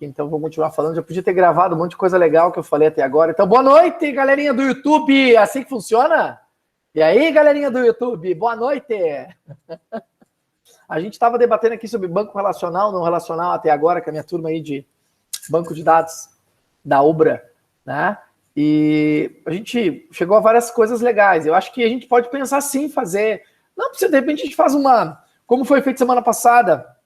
então vou continuar falando. Já podia ter gravado um monte de coisa legal que eu falei até agora. Então, boa noite, galerinha do YouTube. Assim que funciona? E aí, galerinha do YouTube, boa noite. A gente estava debatendo aqui sobre banco relacional, não relacional até agora, com a minha turma aí de banco de dados da Ubra, né? E a gente chegou a várias coisas legais. Eu acho que a gente pode pensar sim, fazer. Não precisa, de repente, a gente faz uma. Como foi feito semana passada,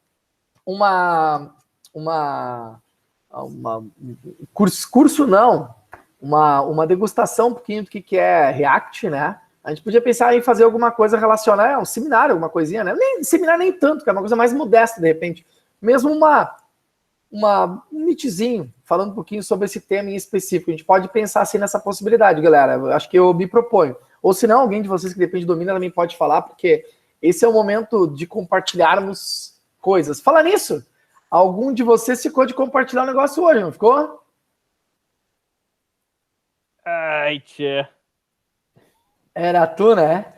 curso não, uma degustação um pouquinho do que é React, né? A gente podia pensar em fazer alguma coisa relacionada, um seminário, alguma coisinha, né? Nem seminário nem tanto, que é uma coisa mais modesta, de repente. Mesmo um meetzinho, falando um pouquinho sobre esse tema em específico. A gente pode pensar assim nessa possibilidade, galera. Eu acho que eu me proponho. Ou se não, alguém de vocês que depende domina também pode falar, porque esse é o momento de compartilharmos coisas. Fala nisso! Algum de vocês ficou de compartilhar o negócio hoje, não ficou? Ai, tchê. Era tu, né?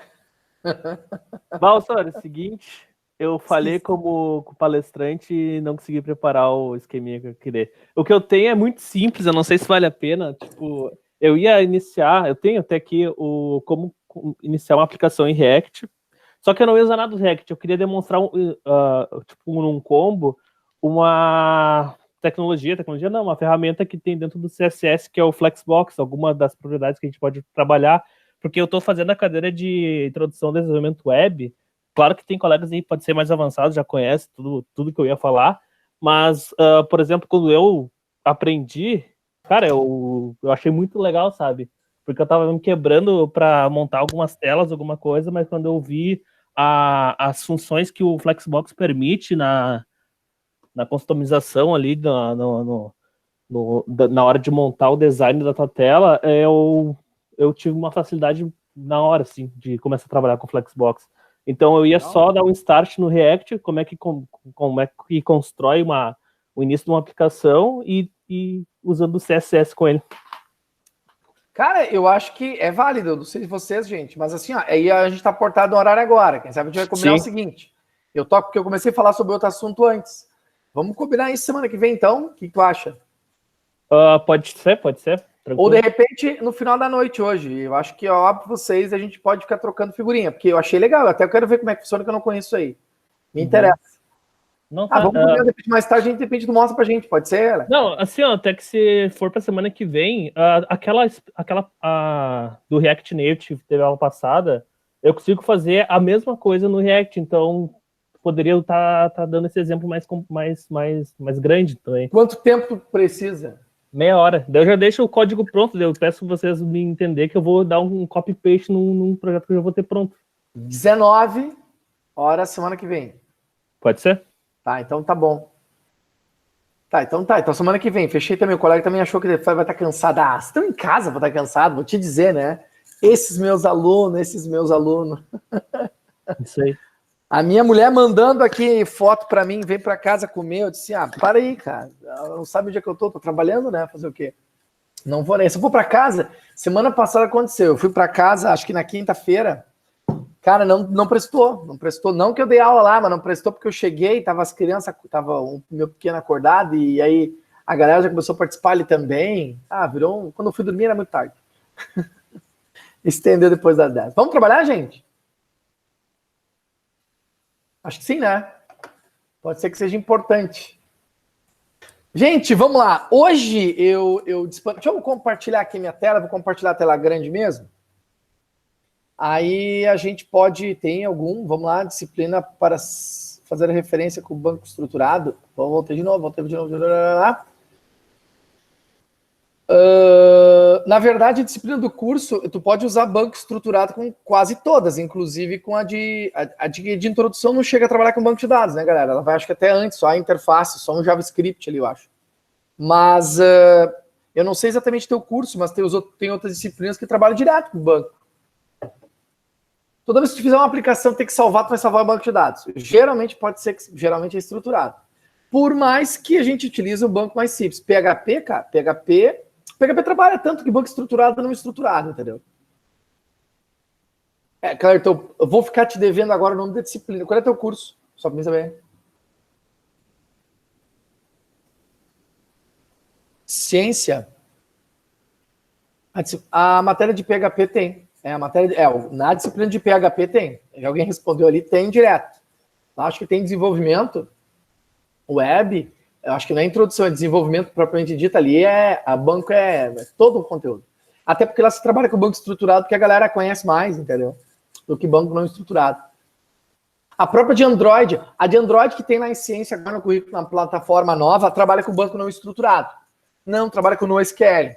Valsor, é o seguinte, eu falei como palestrante e não consegui preparar o esqueminha que eu queria. O que eu tenho é muito simples, eu não sei se vale a pena, tipo, eu ia iniciar, eu tenho até aqui como iniciar uma aplicação em React, só que eu não ia usar nada do React, eu queria demonstrar, tipo, num combo, uma tecnologia não, uma ferramenta que tem dentro do CSS, que é o Flexbox, alguma das propriedades que a gente pode trabalhar, porque eu estou fazendo a cadeira de introdução ao desenvolvimento web. Claro que tem colegas aí que podem ser mais avançados, já conhecem tudo que eu ia falar, mas, por exemplo, quando eu aprendi, cara, eu achei muito legal, sabe? Porque eu estava me quebrando para montar algumas telas, alguma coisa, mas quando eu vi as funções que o Flexbox permite na customização ali, na hora de montar o design da tua tela, eu tive uma facilidade na hora, assim, de começar a trabalhar com Flexbox. Então eu ia só dar um start no React, como é que constrói o início de uma aplicação e usando o CSS com ele. Cara, eu acho que é válido, eu não sei de vocês, gente, mas assim, ó, aí a gente tá portado no horário agora, quem sabe a gente vai combinar o seguinte, eu toco porque eu comecei a falar sobre outro assunto antes. Vamos combinar isso semana que vem, então? O que tu acha? Pode ser. Tranquilo. Ou de repente, no final da noite hoje. Eu acho que, óbvio, vocês, a gente pode ficar trocando figurinha, porque eu achei legal. Até eu quero ver como é que funciona, que eu não conheço isso aí. Me interessa. Não, tá. Vamos ver, de repente, mais tarde, a gente, de repente, tu mostra pra gente, pode ser, ela? Não, assim, ó, até que se for pra semana que vem, aquela do React Native que teve a aula passada, eu consigo fazer a mesma coisa no React, então poderia estar dando esse exemplo mais grande também. Quanto tempo precisa? Meia hora. Daí eu já deixo o código pronto, eu peço vocês me entender que eu vou dar um copy-paste num projeto que eu já vou ter pronto. 19 horas semana que vem. Pode ser? Tá, então tá bom. Então semana que vem. Fechei também. O colega também achou que vai estar cansado. Vocês estão em casa, vou estar cansado, vou te dizer, né? Esses meus alunos. Isso aí. A minha mulher mandando aqui foto pra mim, vem pra casa comer. Eu disse, para aí, cara. Ela não sabe onde é que eu tô trabalhando, né? Fazer o quê? Não vou nem. Se eu for pra casa, semana passada aconteceu. Eu fui pra casa, acho que na quinta-feira. Cara, não prestou. Não que eu dei aula lá, mas não prestou porque eu cheguei, tava as crianças, tava o meu pequeno acordado, e aí a galera já começou a participar ali também. Virou quando eu fui dormir era muito tarde. Estendeu depois das 10. Vamos trabalhar, gente? Acho que sim, né? Pode ser que seja importante. Gente, vamos lá. Hoje deixa eu compartilhar aqui minha tela, vou compartilhar a tela grande mesmo. Aí a gente vamos lá, disciplina para fazer referência com o banco estruturado. Voltei de novo. Na verdade, a disciplina do curso, tu pode usar banco estruturado com quase todas, inclusive com a de introdução não chega a trabalhar com banco de dados, né, galera? Ela vai, acho que até antes, só a interface, só um JavaScript ali, eu acho. Mas eu não sei exatamente teu curso, mas tem outras disciplinas que trabalham direto com o banco. Toda vez que tu fizer uma aplicação, tem que salvar, tu vai salvar o banco de dados. Geralmente é estruturado. Por mais que a gente utilize um banco mais simples. PHP, cara, PHP trabalha tanto que banco estruturado não estruturado, entendeu? Claro, então, eu vou ficar te devendo agora o nome da disciplina. Qual é teu curso? Só pra mim saber. Ciência. A matéria de PHP tem. Na disciplina de PHP tem. Alguém respondeu ali, tem direto. Acho que tem desenvolvimento web. Eu acho que não é introdução, é desenvolvimento propriamente dito ali. A banco é todo o conteúdo. Até porque lá se trabalha com banco estruturado, porque a galera conhece mais, entendeu? Do que banco não estruturado. A própria de Android, a de Android que tem na ciência agora no currículo, na plataforma nova, trabalha com banco não estruturado. Não, trabalha com NoSQL.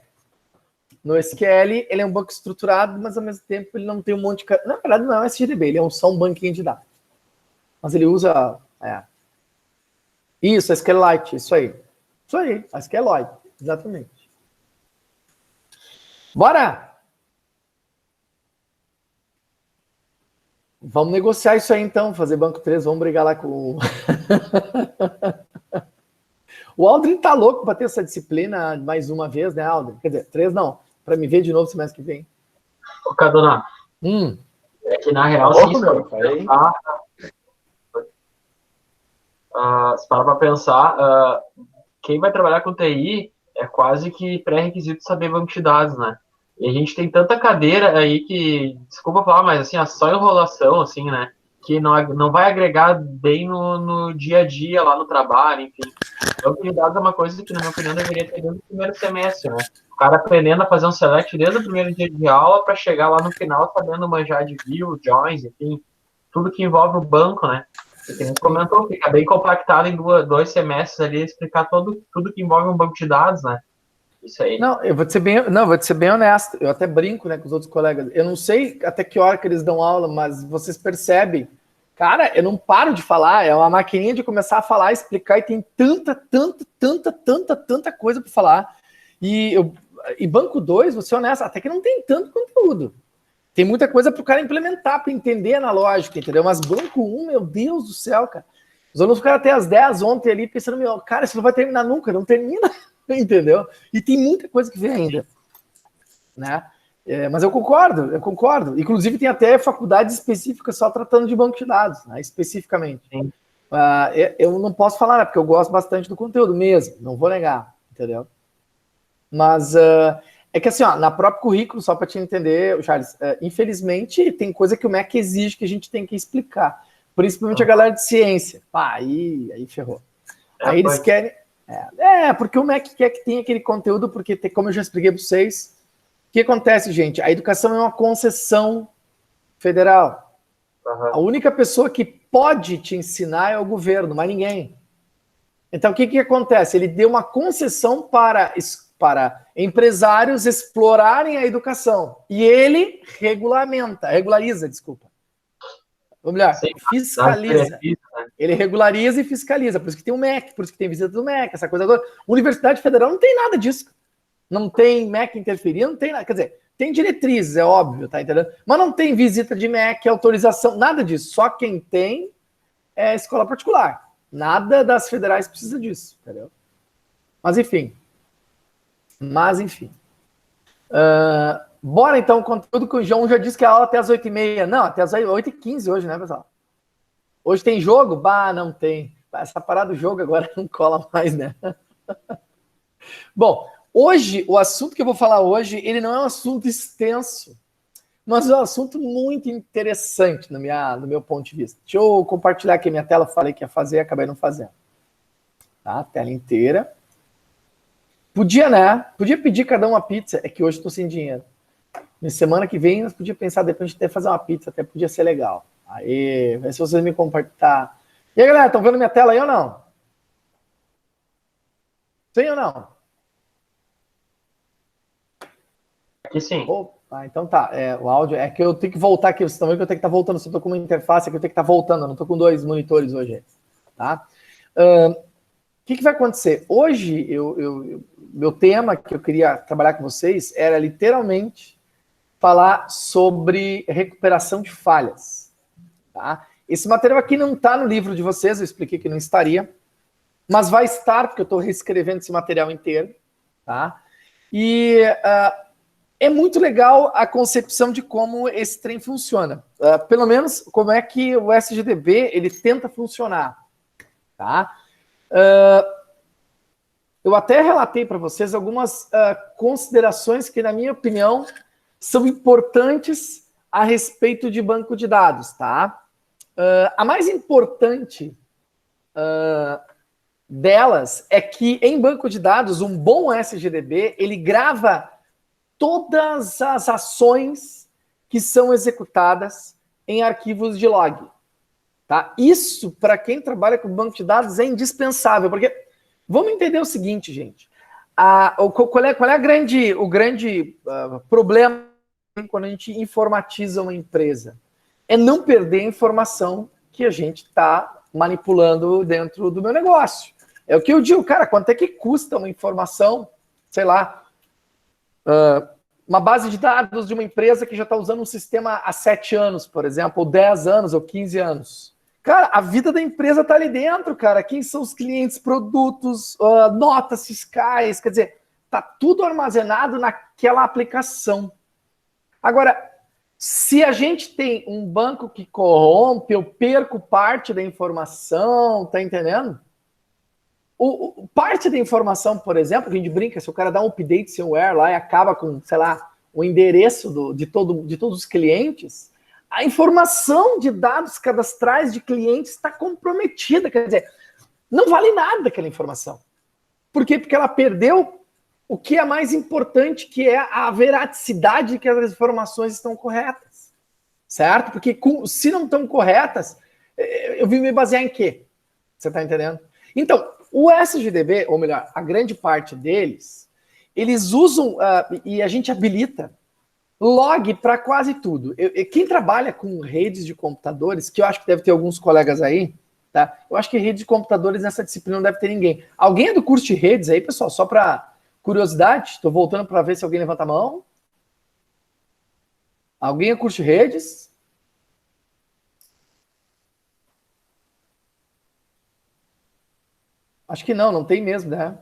NoSQL, ele é um banco estruturado, mas ao mesmo tempo ele não tem um monte de... Na verdade não é um SGDB, ele é só um banquinho de dados. Mas ele usa... Isso, a SQLite, isso aí. Isso aí, a SQLite, exatamente. Bora! Vamos negociar isso aí, então, fazer banco 3, vamos brigar lá com... O Aldrin tá louco para ter essa disciplina mais uma vez, né, Aldrin? Quer dizer, 3 não, para me ver de novo semestre que vem. Ô, Cadona, é que na real, sim, se parar para pensar, quem vai trabalhar com TI é quase que pré-requisito saber banco de dados, né? E a gente tem tanta cadeira aí que, desculpa falar, mas assim, só enrolação, assim, né? Que não vai agregar bem no dia a dia, lá no trabalho, enfim. Banco de dados é uma coisa que, na minha opinião, deveria ter desde o primeiro semestre, né? O cara aprendendo a fazer um select desde o primeiro dia de aula para chegar lá no final sabendo manjar de view, joins, enfim, tudo que envolve o banco, né? E que a gente comentou, fica bem compactado em dois semestres ali, explicar tudo que envolve um banco de dados, né? Isso aí. Não, eu vou te ser bem honesto. Eu até brinco, né, com os outros colegas. Eu não sei até que hora que eles dão aula, mas vocês percebem. Cara, eu não paro de falar. É uma maquininha de começar a falar, explicar, e tem tanta coisa para falar. E banco 2, vou ser honesto, até que não tem tanto conteúdo. Tem muita coisa para o cara implementar, para entender a lógica, entendeu? Mas banco 1, meu Deus do céu, cara. Os alunos ficaram até às 10 ontem ali pensando, cara, isso não vai terminar nunca, não termina. Entendeu? E tem muita coisa que vem ainda, né? Mas eu concordo. Inclusive tem até faculdades específicas só tratando de banco de dados, né? Especificamente. Eu não posso falar, né? Porque eu gosto bastante do conteúdo mesmo, não vou negar, entendeu? Mas é que assim, na próprio currículo, só para te entender, Charles, infelizmente tem coisa que o MEC exige que a gente tem que explicar, principalmente a galera de ciência. Aí ferrou. Aí eles querem... porque o MEC quer que tenha aquele conteúdo, porque, como eu já expliquei para vocês, o que acontece, gente? A educação é uma concessão federal. A única pessoa que pode te ensinar é o governo, mas ninguém. Então, o que acontece? Ele deu uma concessão para empresários explorarem a educação. E ele regulariza. Ou melhor, fiscaliza. Ele regulariza e fiscaliza. Por isso que tem o MEC, por isso que tem visita do MEC, essa coisa toda. Universidade Federal não tem nada disso. Não tem MEC interferindo, não tem nada. Quer dizer, tem diretrizes, é óbvio, tá entendendo? Mas não tem visita de MEC, autorização, nada disso. Só quem tem é escola particular. Nada das federais precisa disso, entendeu? Mas enfim. Bora então, o conteúdo que o João já disse que a aula até as 8h30. Não, até as 8h15 hoje, né, pessoal? Hoje tem jogo? Não tem. Essa parada do jogo agora não cola mais, né? Bom, hoje, o assunto que eu vou falar hoje, ele não é um assunto extenso, mas é um assunto muito interessante no meu ponto de vista. Deixa eu compartilhar aqui a minha tela, falei que ia fazer, acabei não fazendo. Tá? Tela inteira. Podia, né? Podia pedir cada uma pizza, é que hoje eu tô sem dinheiro. Na semana que vem, nós podíamos pensar, depois de até fazer uma pizza, até podia ser legal. Aí, vê se vocês me compartilhar. E aí, galera, estão vendo minha tela aí ou não? Sim ou não? Aqui sim. Opa, então tá. O áudio é que eu tenho que voltar aqui. Vocês estão vendo que eu tenho que estar voltando. Se eu estou com uma interface aqui, eu tenho que estar voltando. Eu não estou com 2 monitores hoje. Tá? O que vai acontecer? Hoje, meu tema que eu queria trabalhar com vocês era literalmente falar sobre recuperação de falhas. Tá? Esse material aqui não está no livro de vocês, eu expliquei que não estaria, mas vai estar, porque eu estou reescrevendo esse material inteiro. Tá? E é muito legal a concepção de como esse trem funciona. Pelo menos, como é que o SGDB ele tenta funcionar. Tá? eu até relatei para vocês algumas considerações que, na minha opinião, são importantes a respeito de banco de dados, tá? A mais importante delas é que, em banco de dados, um bom SGDB, ele grava todas as ações que são executadas em arquivos de log. Tá? Isso, para quem trabalha com banco de dados, é indispensável, porque vamos entender o seguinte, gente. Qual é o grande problema quando a gente informatiza uma empresa? É não perder a informação que a gente está manipulando dentro do meu negócio. É o que eu digo, cara, quanto é que custa uma informação, sei lá, uma base de dados de uma empresa que já está usando um sistema há 7 anos, por exemplo, ou 10 anos, ou 15 anos. Cara, a vida da empresa está ali dentro, cara. Quem são os clientes, produtos, notas fiscais, quer dizer, está tudo armazenado naquela aplicação. Agora, se a gente tem um banco que corrompe, eu perco parte da informação, tá entendendo? Parte da informação, por exemplo, que a gente brinca, se o cara dá um update firmware lá e acaba com, sei lá, o endereço de todos os clientes, a informação de dados cadastrais de clientes está comprometida. Quer dizer, não vale nada aquela informação. Por quê? Porque ela perdeu o que é mais importante, que é a veracidade de que as informações estão corretas. Certo? Porque se não estão corretas, eu vim me basear em quê? Você está entendendo? Então, o SGDB, ou melhor, a grande parte deles, eles usam, e a gente habilita, log para quase tudo. Quem trabalha com redes de computadores, que eu acho que deve ter alguns colegas aí, tá? Eu acho que redes de computadores nessa disciplina não deve ter ninguém. Alguém é do curso de redes aí, pessoal? Só para curiosidade, estou voltando para ver se alguém levanta a mão. Alguém é curso de redes? Acho que não tem mesmo, né?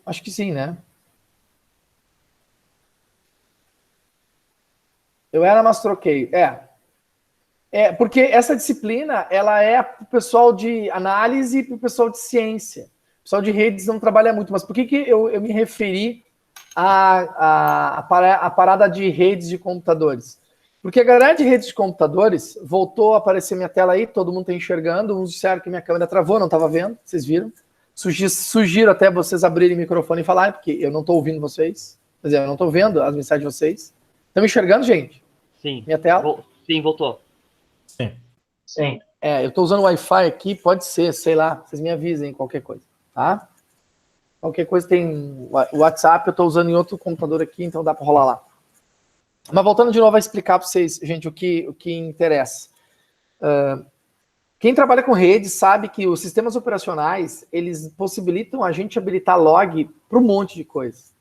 Acho que sim, né? Eu era, mas troquei. Porque essa disciplina, ela é para o pessoal de análise e para o pessoal de ciência. O pessoal de redes não trabalha muito, mas por que eu me referi à parada de redes de computadores? Porque a galera de redes de computadores voltou a aparecer minha tela aí, todo mundo está enxergando. Uns disseram que minha câmera travou, não estava vendo, vocês viram. Sugiro até vocês abrirem o microfone e falarem, porque eu não estou ouvindo vocês. Quer dizer, eu não estou vendo as mensagens de vocês. Estão me enxergando, gente? Sim. Minha tela? Sim, voltou. Sim. Eu estou usando o Wi-Fi aqui, pode ser, sei lá. Vocês me avisem qualquer coisa, tá? Qualquer coisa tem o WhatsApp, eu estou usando em outro computador aqui, então dá para rolar lá. Mas voltando de novo a explicar para vocês, gente, o que interessa. Quem trabalha com redes sabe que os sistemas operacionais, eles possibilitam a gente habilitar log para um monte de coisa.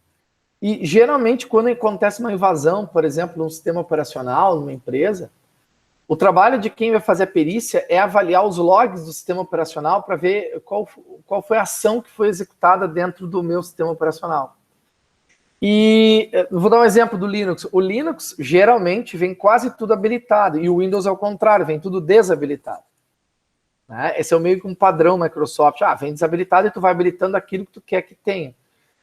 E, geralmente, quando acontece uma invasão, por exemplo, num sistema operacional, numa empresa, o trabalho de quem vai fazer a perícia é avaliar os logs do sistema operacional para ver qual foi a ação que foi executada dentro do meu sistema operacional. E vou dar um exemplo do Linux. O Linux, geralmente, vem quase tudo habilitado, e o Windows, ao contrário, vem tudo desabilitado. Né? Esse é meio que um padrão Microsoft. Vem desabilitado e tu vai habilitando aquilo que tu quer que tenha.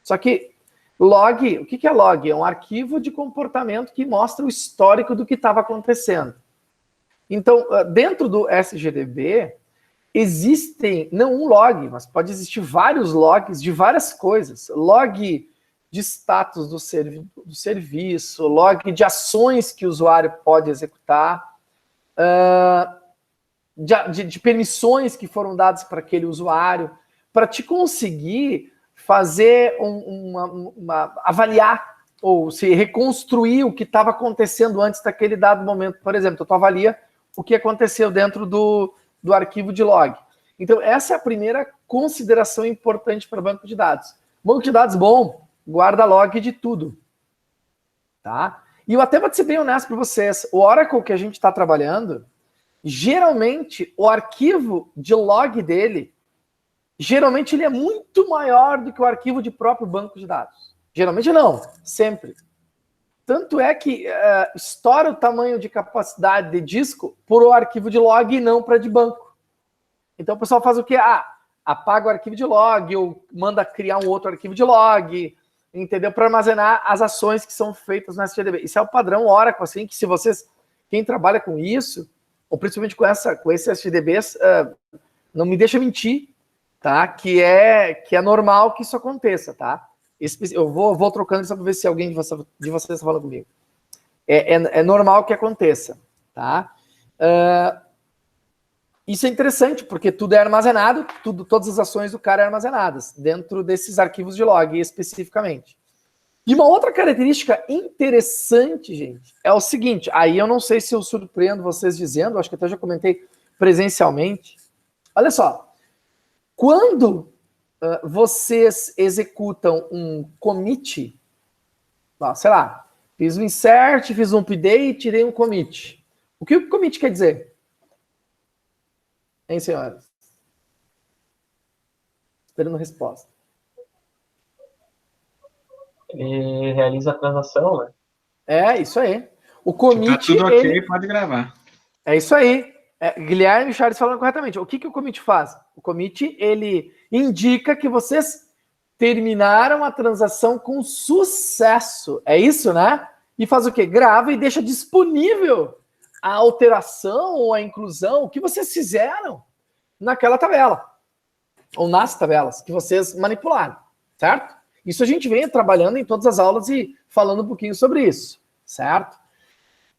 Só que log, o que é log? É um arquivo de comportamento que mostra o histórico do que estava acontecendo. Então, dentro do SGDB, existem, não um log, mas pode existir vários logs de várias coisas. Log de status do serviço, log de ações que o usuário pode executar, de permissões que foram dadas para aquele usuário, para te conseguir fazer avaliar ou se reconstruir o que estava acontecendo antes daquele dado momento. Por exemplo, tu avalia o que aconteceu dentro do arquivo de log. Então, essa é a primeira consideração importante para banco de dados. Banco de dados bom, guarda log de tudo. Tá? E eu até vou ser bem honesto para vocês, o Oracle que a gente está trabalhando, geralmente o arquivo de log dele, geralmente ele é muito maior do que o arquivo de próprio banco de dados. Geralmente não, sempre. Tanto é que estoura o tamanho de capacidade de disco por o arquivo de log e não para de banco. Então o pessoal faz o quê? Apaga o arquivo de log, ou manda criar um outro arquivo de log, entendeu? Para armazenar as ações que são feitas no SGDB. Isso é o padrão Oracle, assim, que se vocês, quem trabalha com isso, ou principalmente com esses SGDBs, não me deixa mentir, tá? Que é normal que isso aconteça, tá? Eu vou trocando só para ver se alguém de vocês está falando comigo. É normal que aconteça, tá? Isso é interessante, porque tudo é armazenado, todas as ações do cara são armazenadas dentro desses arquivos de log, especificamente. E uma outra característica interessante, gente, é o seguinte, aí eu não sei se eu surpreendo vocês dizendo, acho que até já comentei presencialmente. Olha só, quando vocês executam um commit, sei lá, fiz um insert, fiz um update, dei um commit. O que o commit quer dizer? Hein, senhoras? Esperando a resposta. Ele realiza a transação, né? É, isso aí. O commit... Tá tudo ok, pode gravar. É isso aí. Guilherme e Charles falando corretamente. O que o commit faz? O commit, ele indica que vocês terminaram a transação com sucesso. É isso, né? E faz o quê? Grava e deixa disponível a alteração ou a inclusão, o que vocês fizeram naquela tabela, ou nas tabelas que vocês manipularam, certo? Isso a gente vem trabalhando em todas as aulas e falando um pouquinho sobre isso, certo?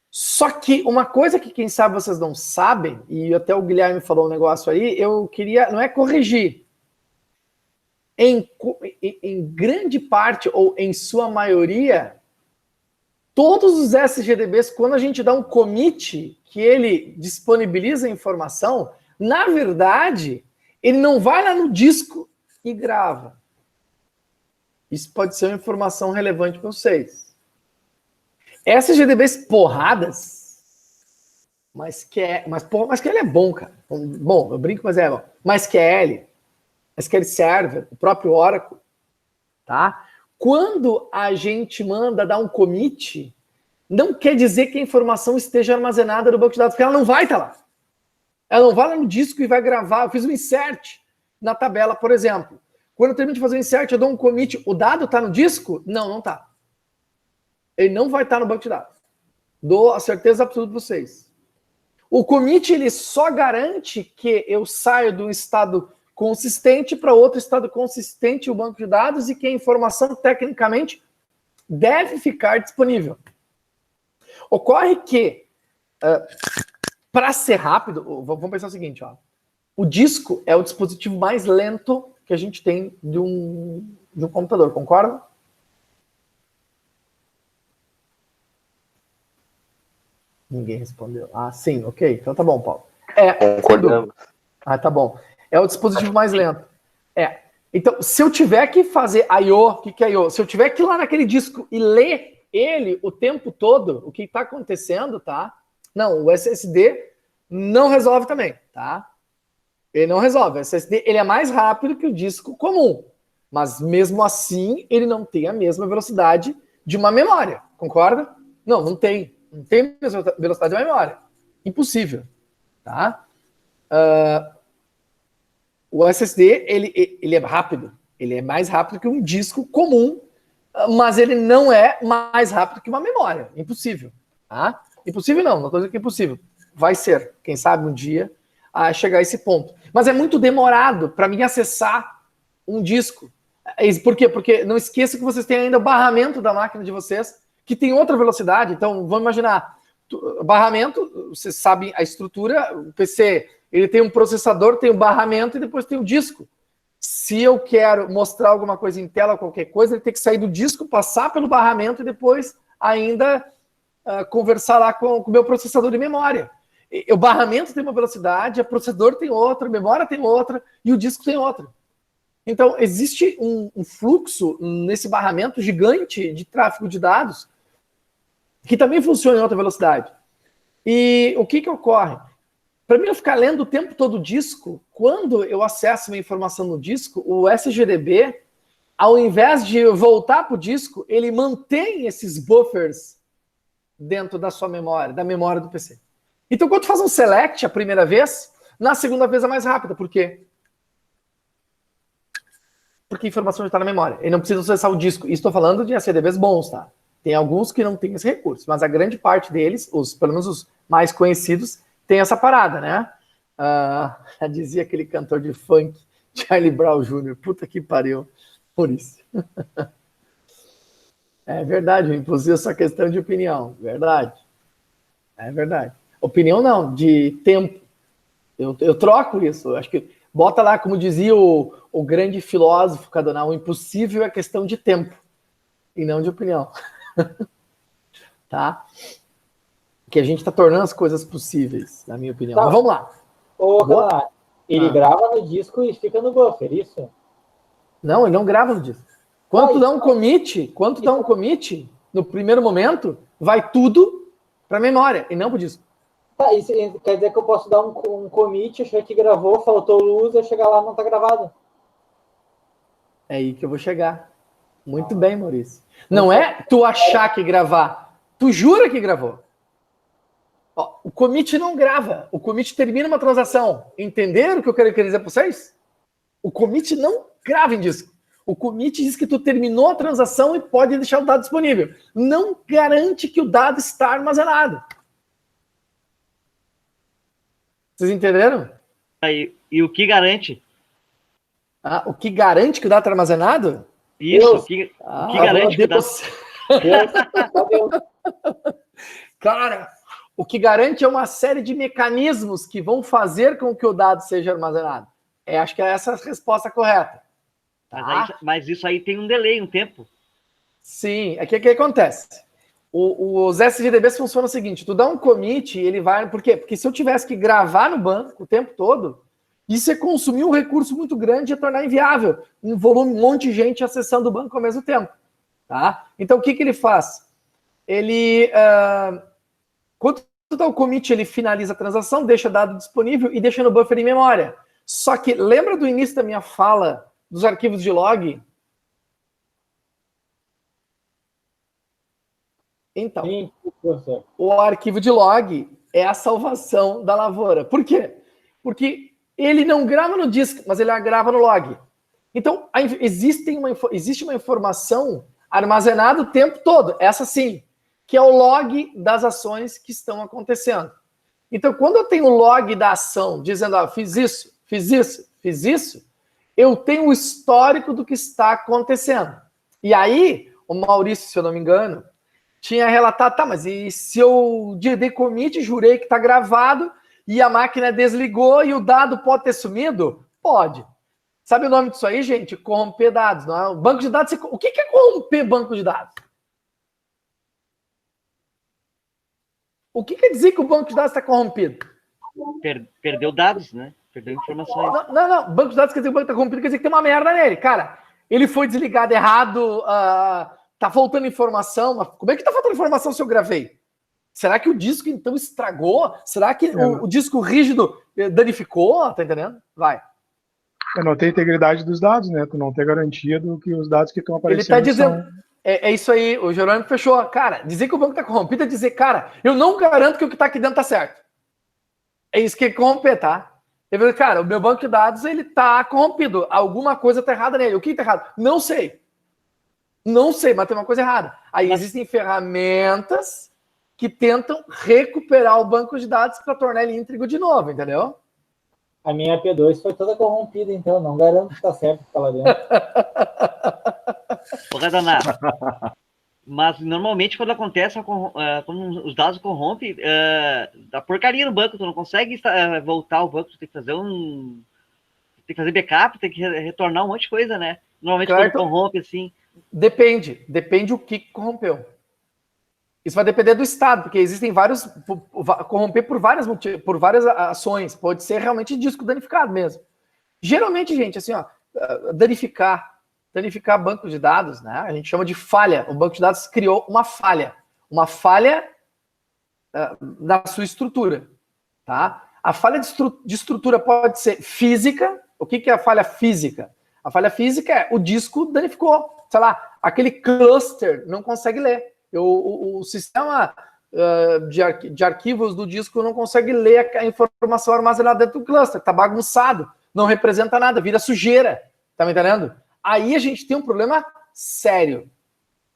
Só que uma coisa que quem sabe vocês não sabem, e até o Guilherme falou um negócio aí, eu queria, não é corrigir. Em grande parte, ou em sua maioria, todos os SGDBs, quando a gente dá um commit, que ele disponibiliza a informação, na verdade, ele não vai lá no disco e grava. Isso pode ser uma informação relevante para vocês. SGDBs porradas, MySQL é bom, cara. Bom, eu brinco, mas é bom. MySQL Server, o próprio Oracle, tá? Quando a gente manda dar um commit, não quer dizer que a informação esteja armazenada no banco de dados, porque ela não vai estar lá. Ela não vai lá no disco e vai gravar. Eu fiz um insert na tabela, por exemplo. Quando eu termino de fazer o insert, eu dou um commit. O dado está no disco? Não, não está. Ele não vai estar no banco de dados. Dou a certeza absoluta para vocês. O commit, ele só garante que eu saio de um estado consistente para outro estado consistente, o banco de dados, e que a informação, tecnicamente, deve ficar disponível. Ocorre que, para ser rápido, vamos pensar o seguinte, ó. O disco é o dispositivo mais lento que a gente tem de um computador, concorda? Ninguém respondeu. Ah, sim, ok. Então tá bom, Paulo. Concordamos. Ah, tá bom. É o dispositivo mais lento. Então, se eu tiver que fazer I/O, o que é I/O? Se eu tiver que ir lá naquele disco e ler ele o tempo todo, o que está acontecendo, tá? Não, o SSD não resolve também, tá? Ele não resolve. O SSD, ele é mais rápido que o disco comum, mas mesmo assim, ele não tem a mesma velocidade de uma memória, concorda? Não, não tem. Não tem a mesma velocidade de uma memória. Impossível, tá? O SSD, ele é rápido. Ele é mais rápido que um disco comum, mas ele não é mais rápido que uma memória. Impossível. Tá? Impossível não estou dizendo que é impossível. Vai ser, quem sabe um dia, a chegar a esse ponto. Mas é muito demorado para mim acessar um disco. Por quê? Porque não esqueça que vocês têm ainda o barramento da máquina de vocês, que tem outra velocidade. Então, vamos imaginar, barramento, vocês sabem a estrutura, o PC, ele tem um processador, tem o barramento e depois tem o disco. Se eu quero mostrar alguma coisa em tela, qualquer coisa, ele tem que sair do disco, passar pelo barramento e depois ainda conversar lá com o meu processador de memória. O barramento tem uma velocidade, o processador tem outra, a memória tem outra e o disco tem outra. Então, existe um fluxo nesse barramento gigante de tráfego de dados que também funciona em alta velocidade. E o que ocorre? Para mim não ficar lendo o tempo todo o disco, quando eu acesso uma informação no disco, o SGDB, ao invés de voltar para o disco, ele mantém esses buffers dentro da sua memória, da memória do PC. Então, quando tu faz um select a primeira vez, Na segunda vez é mais rápida. Por quê? Porque a informação já está na memória. Ele não precisa acessar o disco. Estou falando de ACDBs bons, tá? Tem alguns que não têm esse recurso, mas a grande parte deles, pelo menos os mais conhecidos, tem essa parada, né? Dizia aquele cantor de funk, Charlie Brown Jr. Puta que pariu. Por isso. É verdade, inclusive essa questão de opinião. Verdade. É verdade. Opinião não, de tempo. Eu troco isso. Eu acho que bota lá, como dizia o grande filósofo Cadonal, o impossível é questão de tempo e não de opinião. Tá? Que a gente está tornando as coisas possíveis, na minha opinião. Tá. Mas vamos lá. Ô, Cadonal, ele grava no disco e fica no buffer, isso? Não, ele não grava no disco. Quando tu dá um commit, no primeiro momento, vai tudo para memória e não pro disco. Tá, isso quer dizer que eu posso dar um commit, achar que gravou, faltou luz, eu chegar lá e não tá gravado. É aí que eu vou chegar. Muito bem, Maurício. Não é tu achar que gravar. Tu jura que gravou. Ó, o commit não grava. O commit termina uma transação. Entenderam o que eu quero dizer para vocês? O commit não grava em disco. O commit diz que tu terminou a transação e pode deixar o dado disponível. Não garante que o dado está armazenado. Vocês entenderam? E o que garante? O que garante que o dado está armazenado? Isso, o que garante que o dado... Cara, o que garante é uma série de mecanismos que vão fazer com que o dado seja armazenado. Acho que é essa a resposta correta. Tá? Mas isso aí tem um delay, um tempo. Sim, é que acontece. Os SGDBs funcionam o seguinte, tu dá um commit, ele vai... Por quê? Porque se eu tivesse que gravar no banco o tempo todo, isso é consumir um recurso muito grande e tornar inviável. Um volume, um monte de gente acessando o banco ao mesmo tempo. Tá? Então, o que ele faz? Ele... quando tu dá o commit, ele finaliza a transação, deixa dado disponível e deixa no buffer em memória. Só que, lembra do início da minha fala dos arquivos de log? Então, sim, o arquivo de log é a salvação da lavoura. Por quê? Porque ele não grava no disco, mas ele grava no log. Então, existe uma informação armazenada o tempo todo, essa sim, que é o log das ações que estão acontecendo. Então, quando eu tenho o log da ação, dizendo, fiz isso, fiz isso, fiz isso, eu tenho o histórico do que está acontecendo. E aí, o Maurício, se eu não me engano, tinha relatado, tá, mas e se eu dei commit, jurei que está gravado, e a máquina desligou e o dado pode ter sumido? Pode. Sabe o nome disso aí, gente? Corromper dados. Não é? O banco de dados, o que é corromper banco de dados? O que quer dizer que o banco de dados está corrompido? Perdeu dados, né? Perdeu informações. Não. Banco de dados quer dizer que o banco está corrompido, quer dizer que tem uma merda nele. Cara, ele foi desligado errado, tá faltando informação. Mas como é que tá faltando informação se eu gravei? Será que o disco, então, estragou? Será que o disco rígido danificou? Tá entendendo? Vai. Não tem integridade dos dados, né? Tu não tem garantia do que os dados que estão aparecendo. Ele tá dizendo... É isso aí, o Jerônimo fechou. Cara, dizer que o banco tá corrompido é dizer, cara, eu não garanto que o que tá aqui dentro tá certo. É isso que é corromper, tá? Cara, o meu banco de dados, ele tá corrompido. Alguma coisa tá errada nele. O que tá errado? Não sei. Não sei, mas tem uma coisa errada. Aí existem ferramentas que tentam recuperar o banco de dados para tornar ele íntegro de novo, entendeu? A minha P2 foi toda corrompida, então não garanto que tá certo que tá lá dentro. Ô, Renato, mas normalmente quando acontece, quando os dados corrompem, dá porcaria no banco, tu não consegue voltar ao banco, tu tem que fazer tem que fazer backup, tem que retornar um monte de coisa, né? Normalmente claro, quando corrompe, assim... Depende o que corrompeu. Isso vai depender do estado, porque existem vários... Corromper por várias ações. Pode ser realmente disco danificado mesmo. Geralmente, gente, assim, ó, danificar banco de dados, né? A gente chama de falha. O banco de dados criou uma falha na sua estrutura, tá? A falha de estrutura pode ser física. O que é a falha física? A falha física é o disco danificou, sei lá, aquele cluster não consegue ler. O sistema de arquivos do disco não consegue ler a informação armazenada dentro do cluster, tá bagunçado, não representa nada, vira sujeira, tá me entendendo? Aí a gente tem um problema sério.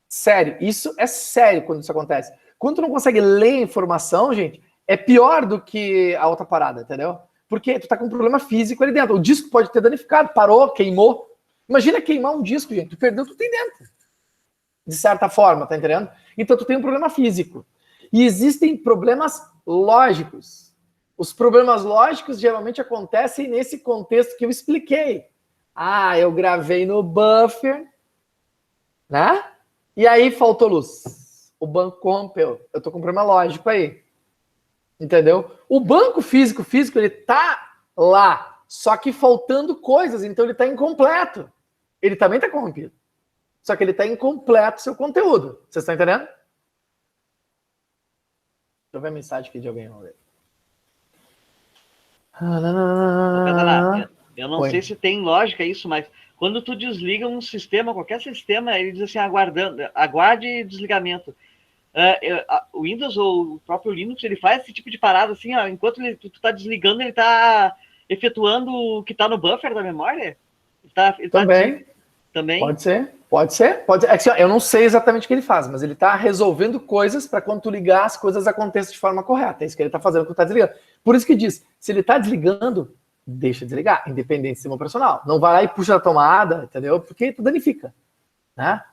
Sério, isso é sério quando isso acontece. Quando tu não consegue ler a informação, gente, é pior do que a outra parada, entendeu? Porque tu tá com um problema físico ali dentro. O disco pode ter danificado, parou, queimou. Imagina queimar um disco, gente. Tu perdeu tudo aí dentro. De certa forma, tá entendendo? Então tu tem um problema físico. E existem problemas lógicos. Os problemas lógicos geralmente acontecem nesse contexto que eu expliquei. Ah, eu gravei no buffer, né? E aí faltou luz. O banco corrompeu. Eu tô com um problema lógico aí. Entendeu? O banco físico, ele tá lá, só que faltando coisas, então ele tá incompleto. Ele também tá corrompido. Só que ele tá incompleto seu conteúdo. Vocês estão entendendo? Deixa eu ver a mensagem aqui de alguém. Vamos ver. Eu não sei se tem lógica isso, mas quando tu desliga um sistema, qualquer sistema, ele diz assim, aguarde desligamento. O Windows ou o próprio Linux, ele faz esse tipo de parada assim, ó, enquanto tu tá desligando, ele tá efetuando o que tá no buffer da memória? Também? Pode ser. É que, assim, ó, eu não sei exatamente o que ele faz, mas ele tá resolvendo coisas para quando tu ligar, as coisas aconteçam de forma correta. É isso que ele tá fazendo quando tá desligando. Por isso que diz, se ele tá desligando, deixa desligar, independente do sistema operacional. Não vai lá e puxa a tomada, entendeu? Porque tu danifica, né?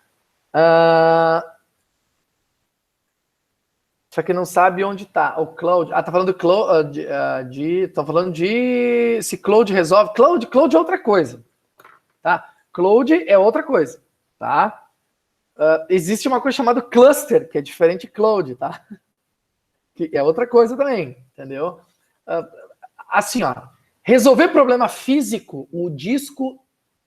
Só que não sabe onde tá o cloud. Tá falando de se cloud resolve. Cloud é outra coisa, tá? Cloud é outra coisa, tá? Existe uma coisa chamada cluster, que é diferente de cloud, tá? Que é outra coisa também, entendeu? Assim, ó, resolver problema físico, o disco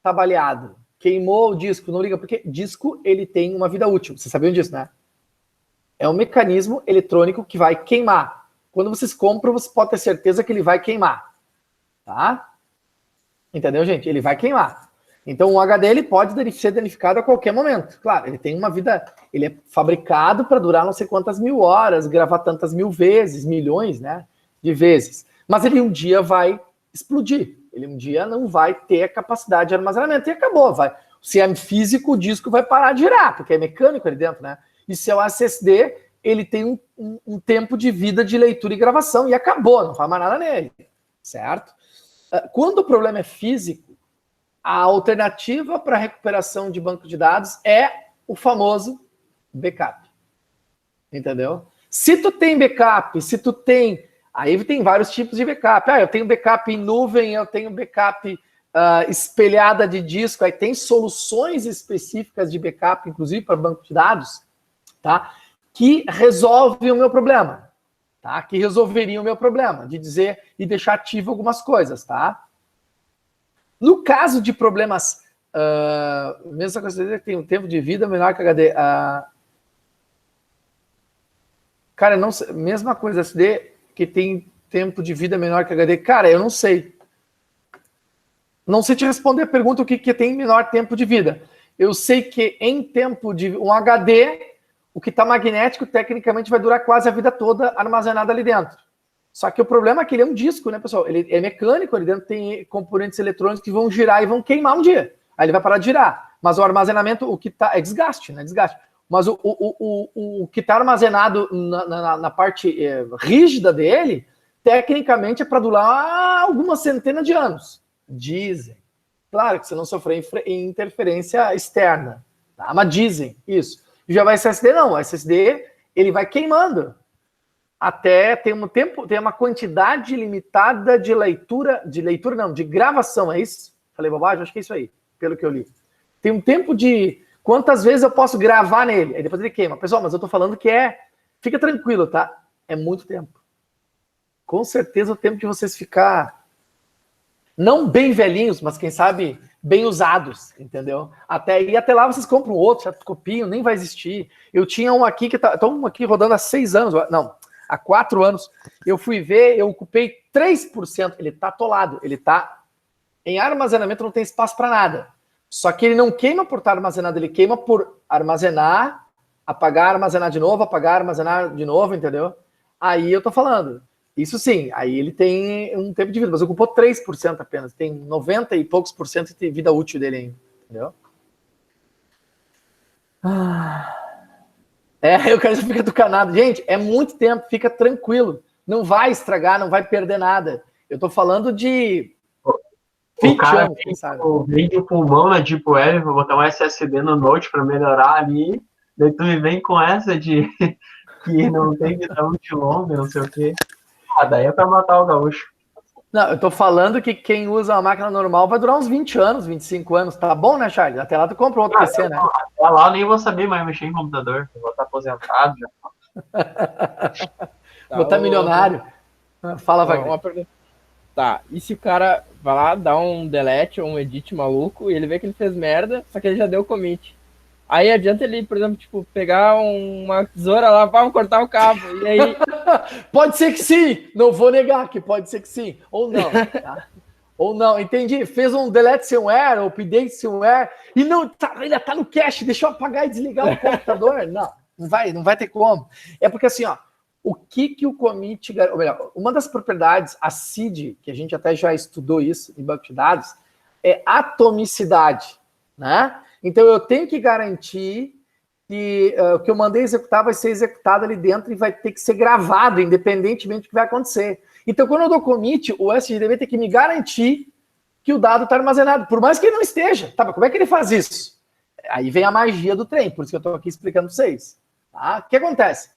tá baleado, queimou o disco, não liga, porque disco, ele tem uma vida útil, vocês sabiam disso, né? É um mecanismo eletrônico que vai queimar. Quando vocês compram, você pode ter certeza que ele vai queimar, tá? Entendeu, gente? Ele vai queimar. Então, o HD ele pode ser danificado a qualquer momento. Claro, ele tem uma vida... Ele é fabricado para durar não sei quantas mil horas, gravar tantas mil vezes, milhões, né, de vezes. Mas ele um dia vai explodir. Ele um dia não vai ter a capacidade de armazenamento. E acabou. Se é físico, o disco vai parar de girar, porque é mecânico ali dentro, né? E se é o SSD, ele tem um tempo de vida de leitura e gravação. E acabou, não faz mais nada nele. Certo? Quando o problema é físico, a alternativa para recuperação de banco de dados é o famoso backup. Entendeu? Se tu tem backup, aí tem vários tipos de backup. Eu tenho backup em nuvem, eu tenho backup espelhada de disco, aí tem soluções específicas de backup, inclusive para banco de dados, tá? Que resolvem o meu problema. Tá? Que resolveriam o meu problema, de dizer e deixar ativo algumas coisas, tá? No caso de problemas, mesma coisa que tem um tempo de vida menor que HD. Cara, não sei, mesma coisa, SD que tem tempo de vida menor que HD. Cara, eu não sei. Não sei te responder a pergunta o que tem menor tempo de vida. Eu sei que em tempo de um HD, o que está magnético, tecnicamente, vai durar quase a vida toda armazenado ali dentro. Só que o problema é que ele é um disco, né, pessoal? Ele é mecânico, ali dentro tem componentes eletrônicos que vão girar e vão queimar um dia. Aí ele vai parar de girar. Mas o armazenamento, o que está... É desgaste, né? Desgaste. Mas o que está armazenado na parte rígida dele, tecnicamente é para durar algumas centenas de anos. Dizem. Claro que você não sofrer interferência externa. Tá? Mas dizem isso. Já vai SSD, não. O SSD, ele vai queimando. Até tem uma quantidade limitada de de gravação, é isso? Falei bobagem? Acho que é isso aí, pelo que eu li. Tem um tempo de quantas vezes eu posso gravar nele, aí depois ele queima. Pessoal, mas eu tô falando que fica tranquilo, tá? É muito tempo. Com certeza o tempo de vocês ficar, não bem velhinhos, mas quem sabe bem usados, entendeu? Até lá vocês compram outro, já copiam, nem vai existir. Eu tinha um aqui um aqui rodando há 6 anos, não, há 4 anos, eu fui ver, eu ocupei 3%, ele tá atolado, ele tá em armazenamento, não tem espaço para nada. Só que ele não queima por estar armazenado, ele queima por armazenar apagar, armazenar de novo, apagar, armazenar de novo, entendeu? Aí eu tô falando. Isso sim, aí ele tem um tempo de vida, mas ocupou 3% apenas. Tem 90 e poucos por cento de vida útil dele ainda, entendeu? O cara já fica tucanado. Gente, é muito tempo, fica tranquilo. Não vai estragar, não vai perder nada. Eu tô falando de 20 anos, vende o pulmão na Deep Web, vou botar um SSD no Note para melhorar ali, daí tu me vem com essa de que não tem vida útil longa, não sei o quê. Daí é para matar o gaúcho. Não, eu tô falando que quem usa uma máquina normal vai durar uns 20 anos, 25 anos. Tá bom, né, Charles? Até lá tu compra outro PC, né? Até lá eu nem vou saber mais mexer em computador. Eu vou estar aposentado já. Vou estar milionário. Fala, vai. Uma pergunta. Tá, e se o cara vai lá, dá um delete ou um edit maluco e ele vê que ele fez merda, só que ele já deu commit. Aí adianta ele, por exemplo, tipo, pegar uma tesoura lá, vamos cortar o cabo, e aí... Pode ser que sim, não vou negar que pode ser que sim, ou não, tá? Ou não, entendi, fez um delete firmware, ou update firmware, e não, ainda tá no cache, deixa eu apagar e desligar o computador, não vai ter como. É porque assim, ó, o que o commit, ou melhor, uma das propriedades, a seed, que a gente até já estudou isso em banco de dados, é atomicidade, né? Então, eu tenho que garantir que o que eu mandei executar vai ser executado ali dentro e vai ter que ser gravado, independentemente do que vai acontecer. Então, quando eu dou commit, o SGDB tem que me garantir que o dado está armazenado, por mais que ele não esteja. Tá, mas como é que ele faz isso? Aí vem a magia do trem, por isso que eu estou aqui explicando para vocês. Tá? O que acontece?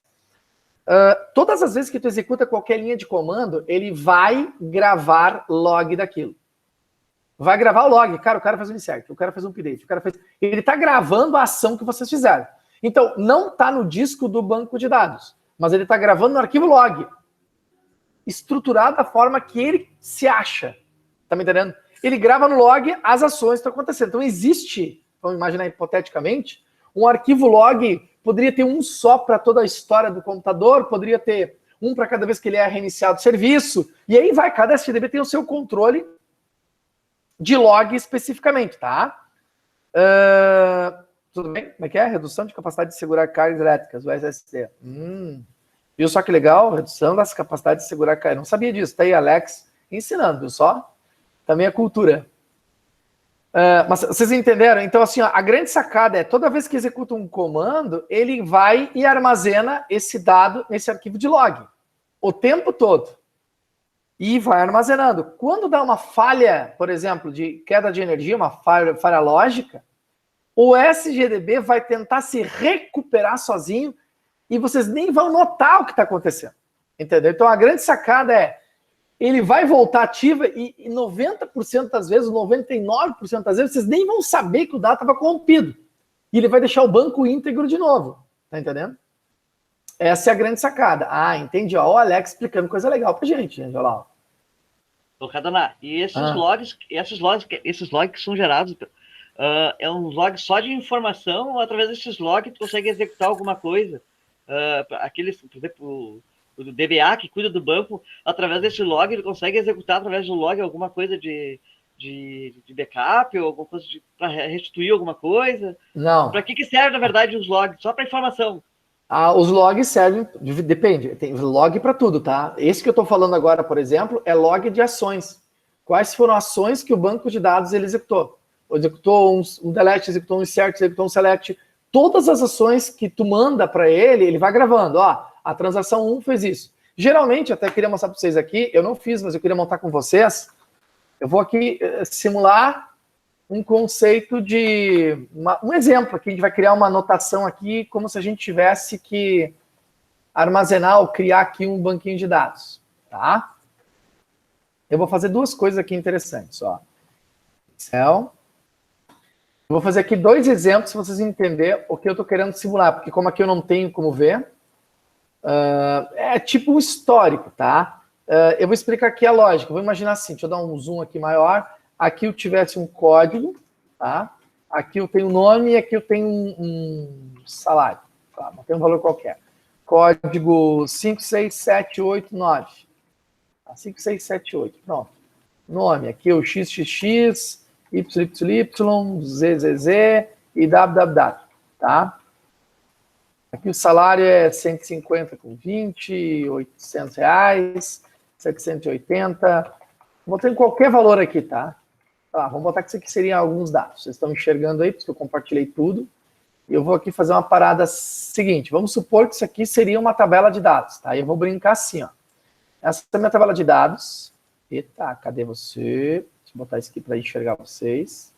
Todas as vezes que tu executa qualquer linha de comando, ele vai gravar log daquilo. Vai gravar o log. Cara, o cara fez um insert, o cara fez um update, ele está gravando a ação que vocês fizeram. Então, não está no disco do banco de dados, mas ele está gravando no arquivo log, estruturado da forma que ele se acha. Tá me entendendo? Ele grava no log as ações que estão acontecendo. Então, existe, vamos imaginar hipoteticamente, um arquivo log, poderia ter um só para toda a história do computador, poderia ter um para cada vez que ele é reiniciado o serviço, e aí vai, cada STDB tem o seu controle de log especificamente, tá? Tudo bem? Como é que é? Redução de capacidade de segurar cargas elétricas, o SSD. Viu só que legal? Redução das capacidades de segurar cargas. Não sabia disso. Tá aí, Alex, ensinando, viu só? Também é cultura. Mas vocês entenderam? Então, assim, ó, a grande sacada é, toda vez que executa um comando, ele vai e armazena esse dado nesse arquivo de log. O tempo todo. E vai armazenando. Quando dá uma falha, por exemplo, de queda de energia, uma falha lógica, o SGDB vai tentar se recuperar sozinho e vocês nem vão notar o que está acontecendo. Entendeu? Então a grande sacada é, ele vai voltar ativa e 90% das vezes, 99% das vezes, vocês nem vão saber que o dado estava corrompido. E ele vai deixar o banco íntegro de novo. Tá entendendo? Essa é a grande sacada. Ah, entendi. Ó, o Alex explicando coisa legal pra gente, olha lá. Ô, Cadana, e esses logs que são gerados, é um log só de informação, ou através desses logs tu consegue executar alguma coisa? Aqueles, por exemplo, o DBA que cuida do banco, através desse log, ele consegue executar através do log alguma coisa de backup, ou alguma coisa para restituir alguma coisa? Não. Para que serve, na verdade, os logs? Só para informação. Os logs servem, depende, tem log para tudo, tá? Esse que eu estou falando agora, por exemplo, é log de ações. Quais foram ações que o banco de dados ele executou? Executou um delete, executou um insert, executou um select. Todas as ações que tu manda para ele, ele vai gravando. Ó, a transação 1 fez isso. Geralmente, até queria mostrar para vocês aqui, eu não fiz, mas eu queria montar com vocês. Eu vou aqui simular um conceito de... um exemplo aqui, a gente vai criar uma anotação aqui, como se a gente tivesse que armazenar ou criar aqui um banquinho de dados, tá? Eu vou fazer duas coisas aqui interessantes, ó. Excel. Eu vou fazer aqui dois exemplos para vocês entenderem o que eu estou querendo simular, porque como aqui eu não tenho como ver, é tipo um histórico, tá? Eu vou explicar aqui a lógica. Eu vou imaginar assim, deixa eu dar um zoom aqui maior. Aqui eu tivesse um código, tá? Aqui eu tenho um nome e aqui eu tenho um salário. Tá? Não tem um valor qualquer. Código 56789. 5678, pronto. Nome, aqui é o XXX, YYY, ZZZ e www, tá? Aqui o salário é 150 com 20, 800 reais, 780. Vou botar em qualquer valor aqui, tá? Tá, vamos botar que isso aqui seriam alguns dados. Vocês estão enxergando aí, porque eu compartilhei tudo. E eu vou aqui fazer uma parada seguinte. Vamos supor que isso aqui seria uma tabela de dados, tá? Eu vou brincar assim, ó. Essa é a minha tabela de dados. Eita, cadê você? Deixa eu botar isso aqui para enxergar vocês.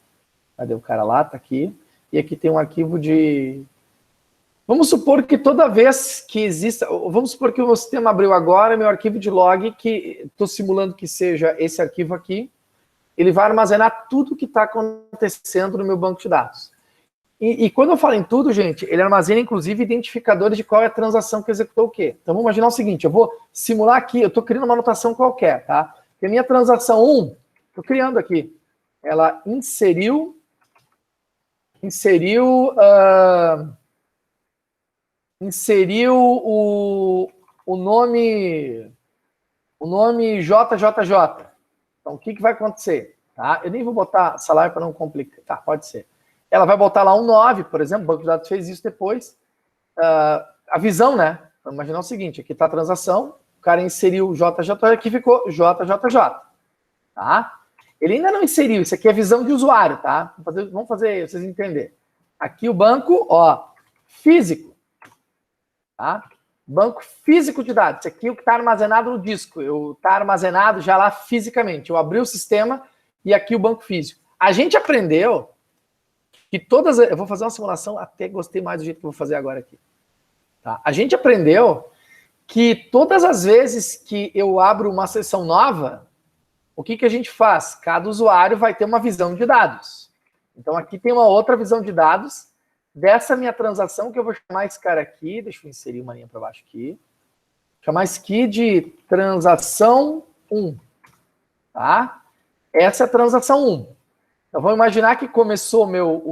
Cadê o cara lá? Tá aqui. E aqui tem um arquivo de... Vamos supor que toda vez que exista... Vamos supor que o meu sistema abriu agora, meu arquivo de log, que estou simulando que seja esse arquivo aqui, ele vai armazenar tudo que está acontecendo no meu banco de dados. E quando eu falo em tudo, gente, ele armazena, inclusive, identificadores de qual é a transação que executou o quê. Então, vamos imaginar o seguinte, eu vou simular aqui, eu estou criando uma anotação qualquer, tá? Porque a minha transação 1, estou criando aqui, ela inseriu o nome JJJ. Então, o que vai acontecer? Tá? Eu nem vou botar salário para não complicar. Tá, pode ser. Ela vai botar lá um 9, por exemplo, o banco de dados fez isso depois. A visão, né? Vamos imaginar o seguinte, aqui está a transação, o cara inseriu o JJJ, aqui ficou JJJ. Tá? Ele ainda não inseriu, isso aqui é visão de usuário, tá? Vamos fazer vocês entenderem. Aqui o banco, ó, físico. Tá? Banco físico de dados. Isso aqui é o que está armazenado no disco. Está armazenado já lá fisicamente. Eu abri o sistema e aqui o banco físico. A gente aprendeu que todas... Eu vou fazer uma simulação, até gostei mais do jeito que eu vou fazer agora aqui. Tá? A gente aprendeu que todas as vezes que eu abro uma seção nova, o que a gente faz? Cada usuário vai ter uma visão de dados. Então aqui tem uma outra visão de dados dessa minha transação, que eu vou chamar esse cara aqui, deixa eu inserir uma linha para baixo aqui, chamar esse aqui de transação 1, tá? Essa é a transação 1. Então, vamos imaginar que começou o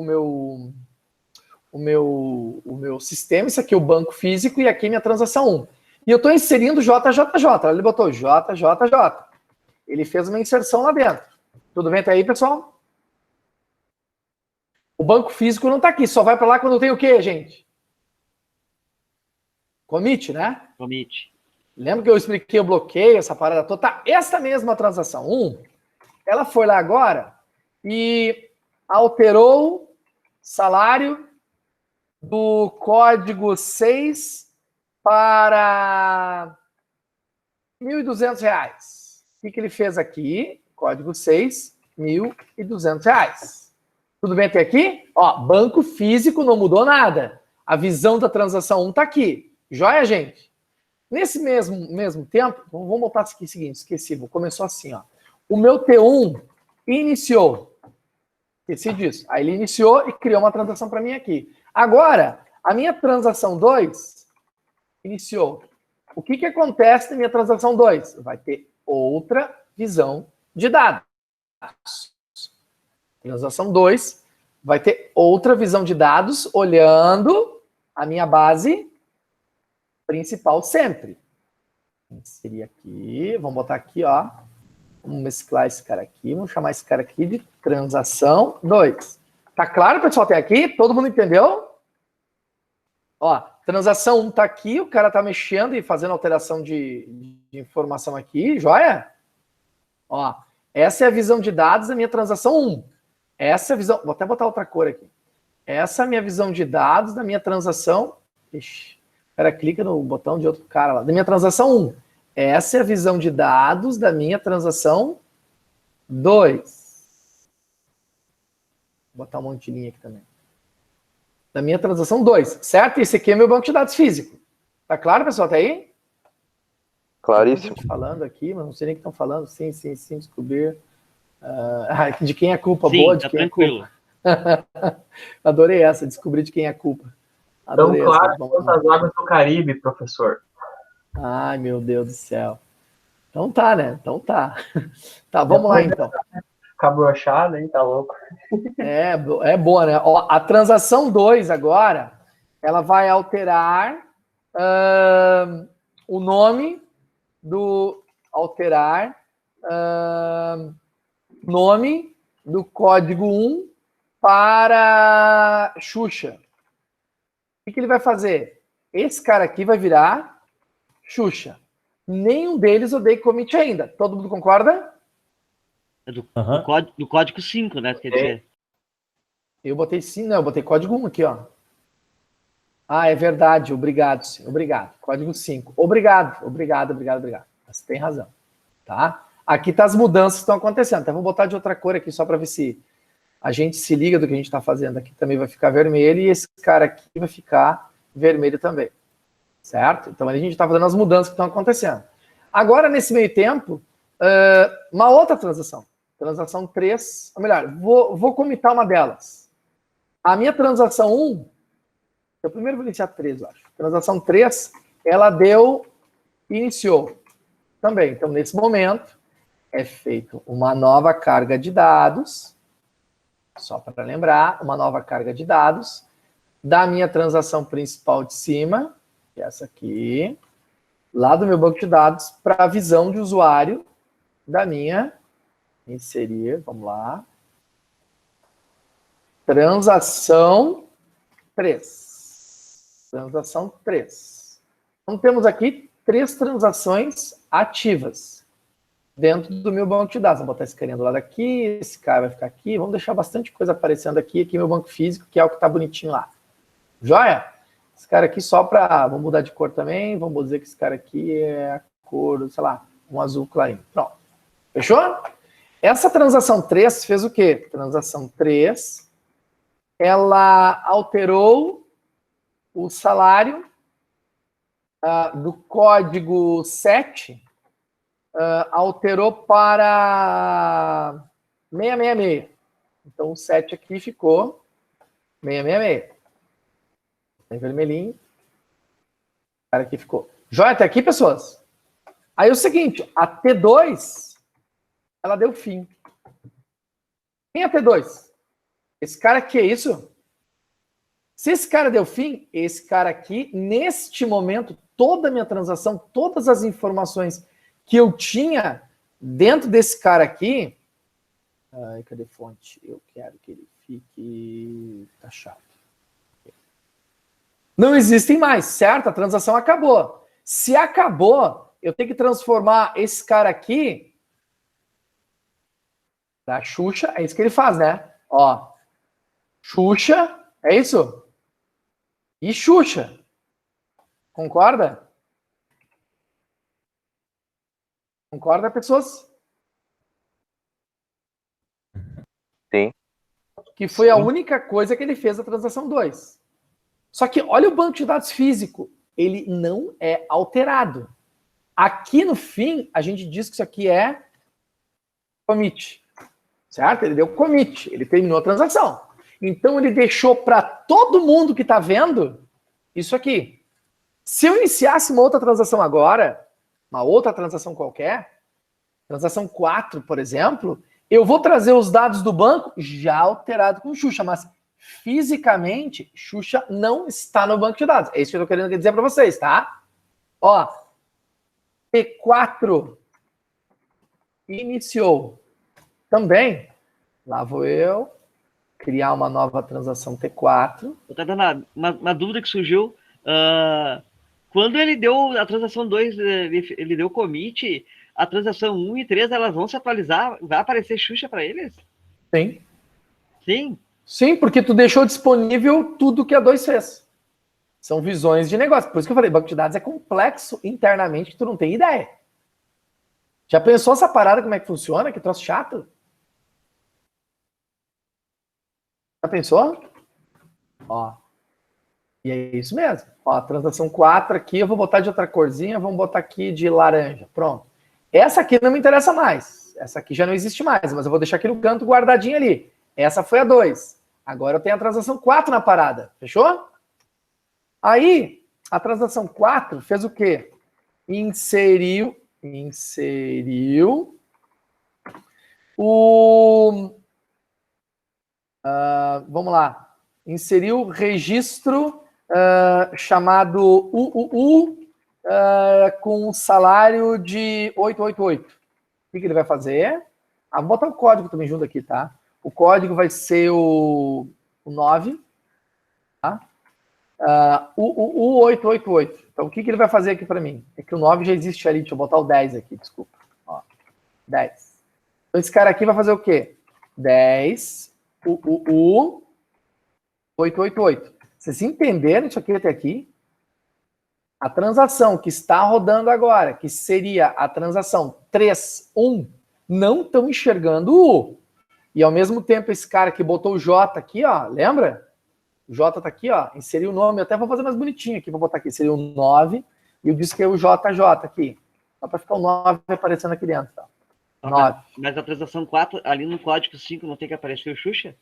meu sistema, isso aqui é o banco físico, e aqui é minha transação 1. E eu estou inserindo JJJ, ele botou JJJ. Ele fez uma inserção lá dentro. Tudo bem até aí, pessoal? O banco físico não está aqui, só vai para lá quando tem o quê, gente? Commit, né? Commit. Lembra que eu expliquei o bloqueio, essa parada toda? Tá, essa mesma transação 1, ela foi lá agora e alterou salário do código 6 para R$1.200. O que ele fez aqui? Código 6, R$1.200. Tudo bem até aqui? Ó, banco físico não mudou nada. A visão da transação 1 está aqui. Joia, gente? Nesse mesmo tempo, vamos botar aqui o seguinte, esqueci, começou assim, ó. O meu T1 iniciou. Esqueci disso. Aí ele iniciou e criou uma transação para mim aqui. Agora, a minha transação 2 iniciou. O que acontece na minha transação 2? Vai ter outra visão de dados. Transação 2 vai ter outra visão de dados olhando a minha base principal sempre. Seria aqui, vamos botar aqui, ó. Vamos mesclar esse cara aqui, vamos chamar esse cara aqui de transação 2. Tá claro, pessoal, até aqui? Todo mundo entendeu? Ó, transação 1 tá aqui, o cara tá mexendo e fazendo alteração de informação aqui, joia? Ó, essa é a visão de dados da minha transação 1. Essa é a visão... Vou até botar outra cor aqui. Essa é a minha visão de dados da minha transação... Ixi, o cara clica no botão de outro cara lá. Da minha transação 1. Essa é a visão de dados da minha transação 2. Vou botar um monte de linha aqui também. Da minha transação 2, certo? Esse aqui é meu banco de dados físico. Tá claro, pessoal? Tá aí? Claríssimo. Falando aqui, mas não sei nem o que estão falando. Sim, descobrir. De quem é a culpa? Sim, boa, de tá quem tranquilo. é a culpa. Adorei essa, descobrir de quem é a culpa. Tão claro quanto as águas do Caribe, professor. Ai, meu Deus do céu. Então tá, né? Então tá. Tá, vamos lá então. Cabrochada, hein? Tá louco. É boa, né? Ó, a transação 2 agora, ela vai alterar o nome do... Alterar nome do código 1 para Xuxa. O que ele vai fazer? esse cara aqui vai virar Xuxa. Nenhum deles eu dei commit ainda. Todo mundo concorda? É do Aham. código 5, né? Quer dizer. Eu botei sim, não, eu botei código 1 aqui, ó. Ah, é verdade, obrigado, sim, obrigado. Código 5. Obrigado. Você tem razão, tá? Aqui tá as mudanças que estão acontecendo. Então, vou botar de outra cor aqui só para ver se a gente se liga do que a gente está fazendo. Aqui também vai ficar vermelho e esse cara aqui vai ficar vermelho também, certo? Então, a gente está fazendo as mudanças que estão acontecendo. Agora, nesse meio tempo, uma outra transação. Transação 3, ou melhor, vou comitar uma delas. A minha transação 1, eu primeiro vou iniciar 3, eu acho. Transação 3, ela iniciou também. Então, nesse momento, é feita uma nova carga de dados, só para lembrar, uma nova carga de dados da minha transação principal de cima, que é essa aqui, lá do meu banco de dados, para a visão de usuário da minha inserir, vamos lá, transação 3. Transação 3. Então, temos aqui 3 transações ativas dentro do meu banco de dados. Vou botar esse carinha do lado aqui, esse cara vai ficar aqui. Vamos deixar bastante coisa aparecendo aqui meu banco físico, que é o que está bonitinho lá. Joia? Esse cara aqui só para... Vamos mudar de cor também. Vamos dizer que esse cara aqui é a cor, sei lá, um azul clarinho. Pronto. Fechou? Essa transação 3 fez o quê? Transação 3... ela alterou o salário do código 7, alterou para 666. Então, o 7 aqui ficou 666. Em vermelhinho. O cara aqui ficou. Joia até aqui, pessoas? Aí é o seguinte, a T2, ela deu fim. Quem é a T2? Esse cara aqui é isso? Se esse cara deu fim, esse cara aqui, neste momento, toda a minha transação, todas as informações que eu tinha dentro desse cara aqui... Ai, cadê fonte? Eu quero que ele fique... Tá chato. Não existem mais, certo? A transação acabou. Se acabou, eu tenho que transformar esse cara aqui da Xuxa, é isso que ele faz, né? Ó. Xuxa, é isso? E Xuxa. Concorda? Concorda, pessoas? Sim. Que foi a única coisa que ele fez a transação 2. Só que olha o banco de dados físico. Ele não é alterado. Aqui no fim, a gente diz que isso aqui é commit. Certo? Ele deu commit. Ele terminou a transação. Então, ele deixou para todo mundo que está vendo isso aqui. Se eu iniciasse uma outra transação agora, uma outra transação qualquer, transação 4, por exemplo, eu vou trazer os dados do banco já alterado com Xuxa, mas fisicamente, Xuxa não está no banco de dados. É isso que eu estou querendo dizer para vocês, tá? Ó, T4 iniciou. Também, lá vou eu... criar uma nova transação T4. Eu tô dando uma dúvida que surgiu. Quando ele deu a transação 2, ele deu commit, a transação 1 e 3, elas vão se atualizar? Vai aparecer Xuxa para eles? Sim. Sim? Sim, porque tu deixou disponível tudo que a 2 fez. São visões de negócio. Por isso que eu falei, banco de dados é complexo internamente que tu não tem ideia. Já pensou essa parada, como é que funciona? Que troço chato? Já pensou? Ó. E é isso mesmo. Ó, transação 4 aqui, eu vou botar de outra corzinha, vamos botar aqui de laranja. Pronto. Essa aqui não me interessa mais. Essa aqui já não existe mais, mas eu vou deixar aqui no canto guardadinha ali. Essa foi a 2. Agora eu tenho a transação 4 na parada. Fechou? Aí, a transação 4 fez o quê? Inseriu o... vamos lá. Inseriu registro chamado UUU com um salário de 888. O que ele vai fazer? Vou botar o código também junto aqui, tá? O código vai ser o 9. Tá? O 888. Então, o que ele vai fazer aqui para mim? É que o 9 já existe ali. Deixa eu botar o 10 aqui, desculpa. Ó, 10. Então, esse cara aqui vai fazer o quê? 10, 888. Vocês entenderam isso aqui até aqui? A transação que está rodando agora, que seria a transação 31, não estão enxergando o U. E ao mesmo tempo, esse cara que botou o J aqui, ó, lembra? O J tá aqui, ó, inseriu o nome, eu até vou fazer mais bonitinho aqui, vou botar aqui, seria o 9, e eu disse que é o JJ aqui. Só para ficar o 9 aparecendo aqui dentro, tá? 9. Mas a transação 4, ali no código 5, não tem que aparecer o Xuxa?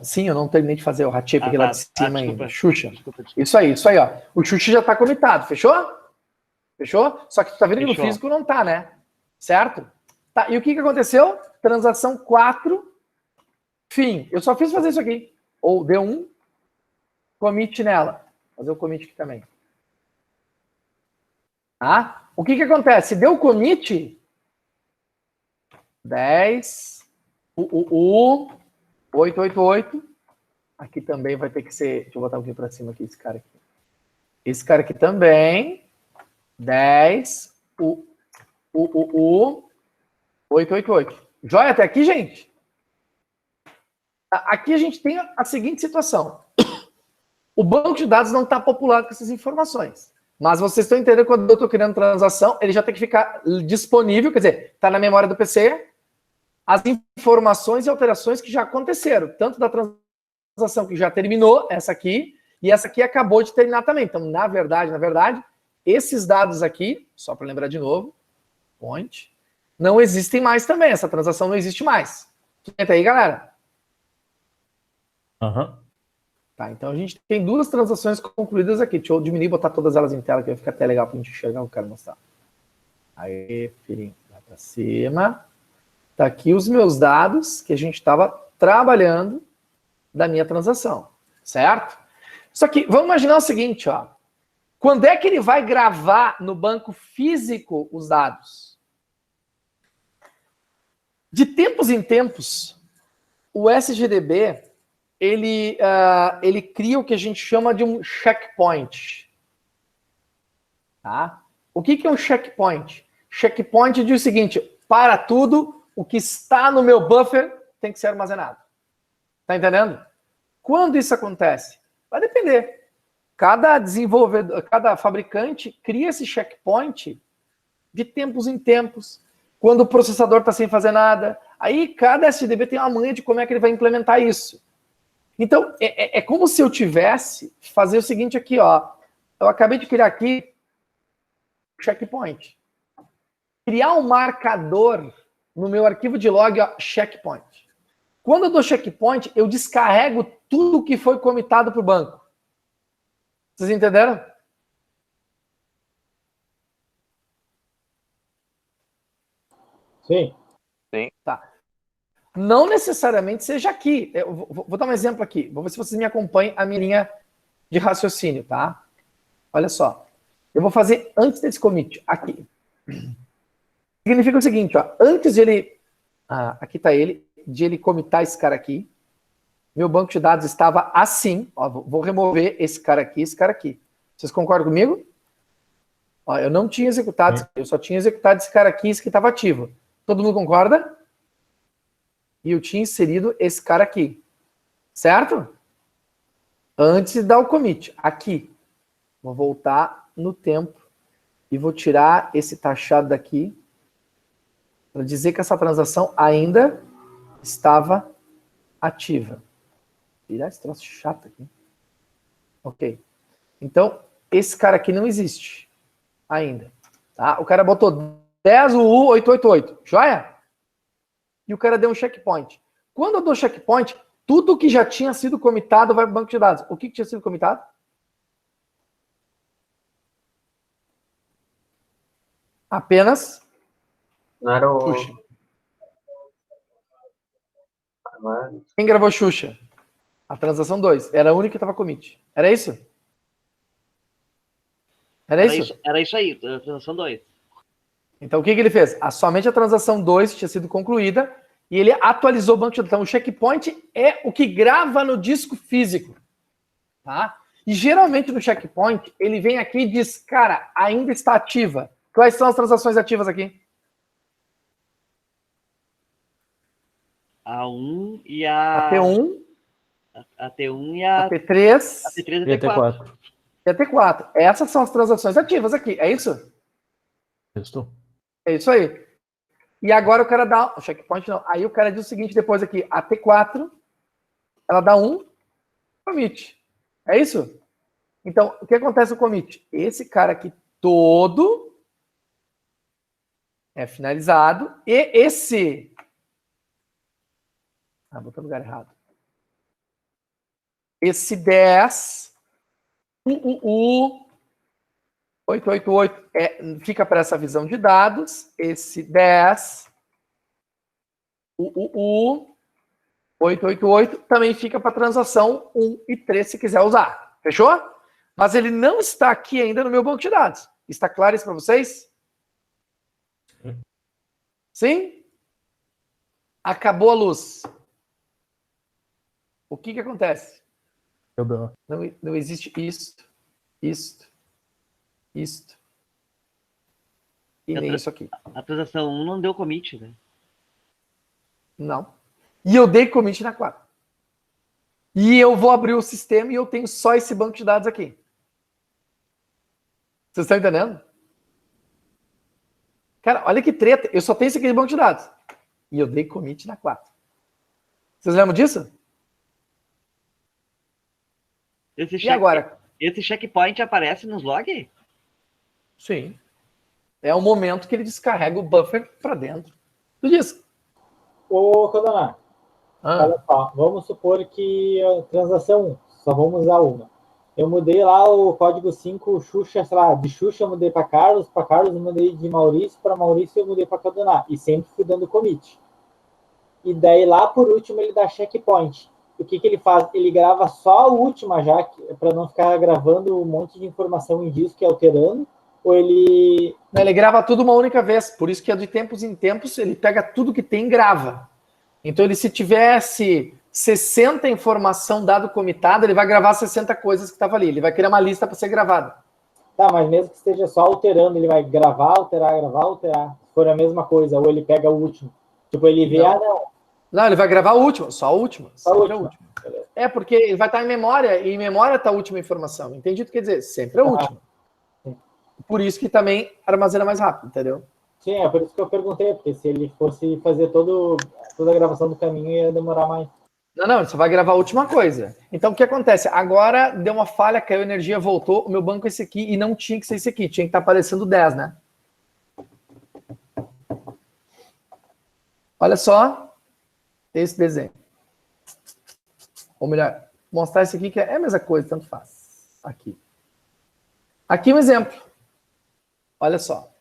Sim, eu não terminei de fazer, o ratei aqui lá de cima ainda. Xuxa. Desculpa. Isso aí, ó. O Xuxa já tá comitado, fechou? Fechou? Só que tu tá vendo que no físico não tá, né? Certo? Tá, e o que aconteceu? Transação 4, fim. Eu só fiz fazer isso aqui. Ou deu um commit nela. Fazer o commit aqui também. Tá? O que acontece? Deu o commit, 10, 888. Aqui também vai ter que ser... Deixa eu botar um pouquinho para cima aqui, esse cara aqui. Esse cara aqui também. 10, 888. Joia até aqui, gente? Aqui a gente tem a seguinte situação. O banco de dados não está populado com essas informações. Mas vocês estão entendendo, quando eu estou criando transação, ele já tem que ficar disponível, quer dizer, está na memória do PC, as informações e alterações que já aconteceram, tanto da transação que já terminou, essa aqui, e essa aqui acabou de terminar também. Então, na verdade, esses dados aqui, só para lembrar de novo, point, não existem mais também, essa transação não existe mais. Entra aí, galera. Tá, então a gente tem duas transações concluídas aqui. Deixa eu diminuir e botar todas elas em tela, que vai ficar até legal pra gente enxergar o que eu quero mostrar. Aí, filhinho, vai pra cima. Tá aqui os meus dados que a gente estava trabalhando da minha transação, certo? Só que vamos imaginar o seguinte, ó. Quando é que ele vai gravar no banco físico os dados? De tempos em tempos, o SGDB ele cria o que a gente chama de um checkpoint. Tá? O que é um checkpoint? Checkpoint diz o seguinte: para tudo, o que está no meu buffer tem que ser armazenado. Tá entendendo? Quando isso acontece? Vai depender. Cada desenvolvedor, cada fabricante cria esse checkpoint de tempos em tempos, quando o processador está sem fazer nada. Aí cada SGDB tem uma manha de como é que ele vai implementar isso. Então, é como se eu tivesse fazer o seguinte aqui, ó. Eu acabei de criar aqui checkpoint. Criar um marcador no meu arquivo de log, ó, checkpoint. Quando eu dou checkpoint, eu descarrego tudo que foi comitado para o banco. Vocês entenderam? Sim. Sim. Tá. Não necessariamente seja aqui. Eu vou dar um exemplo aqui. Vou ver se vocês me acompanham a minha linha de raciocínio, tá? Olha só. Eu vou fazer antes desse commit, aqui. Significa o seguinte, ó. Antes de ele... aqui tá ele. De ele commitar esse cara aqui. Meu banco de dados estava assim. Ó, vou remover esse cara aqui e esse cara aqui. Vocês concordam comigo? Ó, eu não tinha executado. Eu só tinha executado esse cara aqui e esse que estava ativo. Todo mundo concorda? E eu tinha inserido esse cara aqui. Certo? Antes de dar o commit. Aqui. Vou voltar no tempo. E vou tirar esse taxado daqui. Para dizer que essa transação ainda estava ativa. Tirar esse troço chato aqui. Ok. Então, esse cara aqui não existe. Ainda. Tá? O cara botou 10 UU888. Joia? E o cara deu um checkpoint. Quando eu dou checkpoint, tudo que já tinha sido comitado vai para o banco de dados. O que tinha sido comitado? Apenas... Não era o... Xuxa. Quem gravou Xuxa? A transação 2. Era a única que estava commit. Era isso? Era isso? Era isso aí, a transação 2. Então, o que ele fez? Somente a transação 2 tinha sido concluída e ele atualizou o banco de dados. Então, o checkpoint é o que grava no disco físico. tá? E geralmente no checkpoint, ele vem aqui e diz, cara, ainda está ativa. Quais são as transações ativas aqui? A 1 e a... A T1, A T1 e a... a T3 A T3 E e a a T4. T4. e a T4. Essas são as transações ativas aqui, é isso? Isso. É isso aí. E agora o cara dá... O checkpoint não. Aí o cara diz o seguinte depois aqui, a T4, ela dá um commit. É isso? Então, o que acontece no commit? Esse cara aqui todo é finalizado e esse... Ah, botei no lugar errado. Esse 10, 888 fica para essa visão de dados. Esse 10, 888 também fica para transação 1 e 3 se quiser usar. Fechou? Mas ele não está aqui ainda no meu banco de dados. Está claro isso para vocês? Sim? Acabou a luz. O que acontece? Não existe isto e nem isso aqui. A transação 1 não deu commit, né? Não. E eu dei commit na 4. E eu vou abrir o sistema e eu tenho só esse banco de dados aqui. Vocês estão entendendo? Cara, olha que treta. Eu só tenho esse aqui de banco de dados. E eu dei commit na 4. Vocês lembram disso? E agora? Esse checkpoint aparece nos logs? Sim. É o momento que ele descarrega o buffer para dentro do disco. Ô, Codonar, olha só, vamos supor que a transação 1, só vamos usar uma. Eu mudei lá o código 5, Xuxa, sei lá, de Xuxa eu mudei para Carlos eu mudei de Maurício, para Maurício eu mudei para Codonar, e sempre fui dando commit. E daí lá por último ele dá checkpoint. O que ele faz? Ele grava só a última já, para não ficar gravando um monte de informação em disco e alterando, ou ele... Não, ele grava tudo uma única vez, por isso que é de tempos em tempos, ele pega tudo que tem e grava. Então, ele se tivesse 60 informação dado comitada, ele vai gravar 60 coisas que estavam ali, ele vai criar uma lista para ser gravada. Tá, mas mesmo que esteja só alterando, ele vai gravar, alterar, se for a mesma coisa, ou ele pega o último. Tipo, ele vê, Não, ele vai gravar a última, só a última. Só a sempre última. a última. É, porque ele vai estar em memória, e em memória está a última informação. Entendi o que quer dizer? Sempre a última. Por isso que também armazena mais rápido, entendeu? Sim, é por isso que eu perguntei, porque se ele fosse fazer toda a gravação do caminho, ia demorar mais. Não, ele só vai gravar a última coisa. Então, o que acontece? Agora deu uma falha, caiu a energia, voltou, o meu banco é esse aqui, e não tinha que ser esse aqui, tinha que estar aparecendo 10, né? Olha só esse desenho. Ou melhor, mostrar esse aqui, que é a mesma coisa, tanto faz. Aqui um exemplo. Olha só.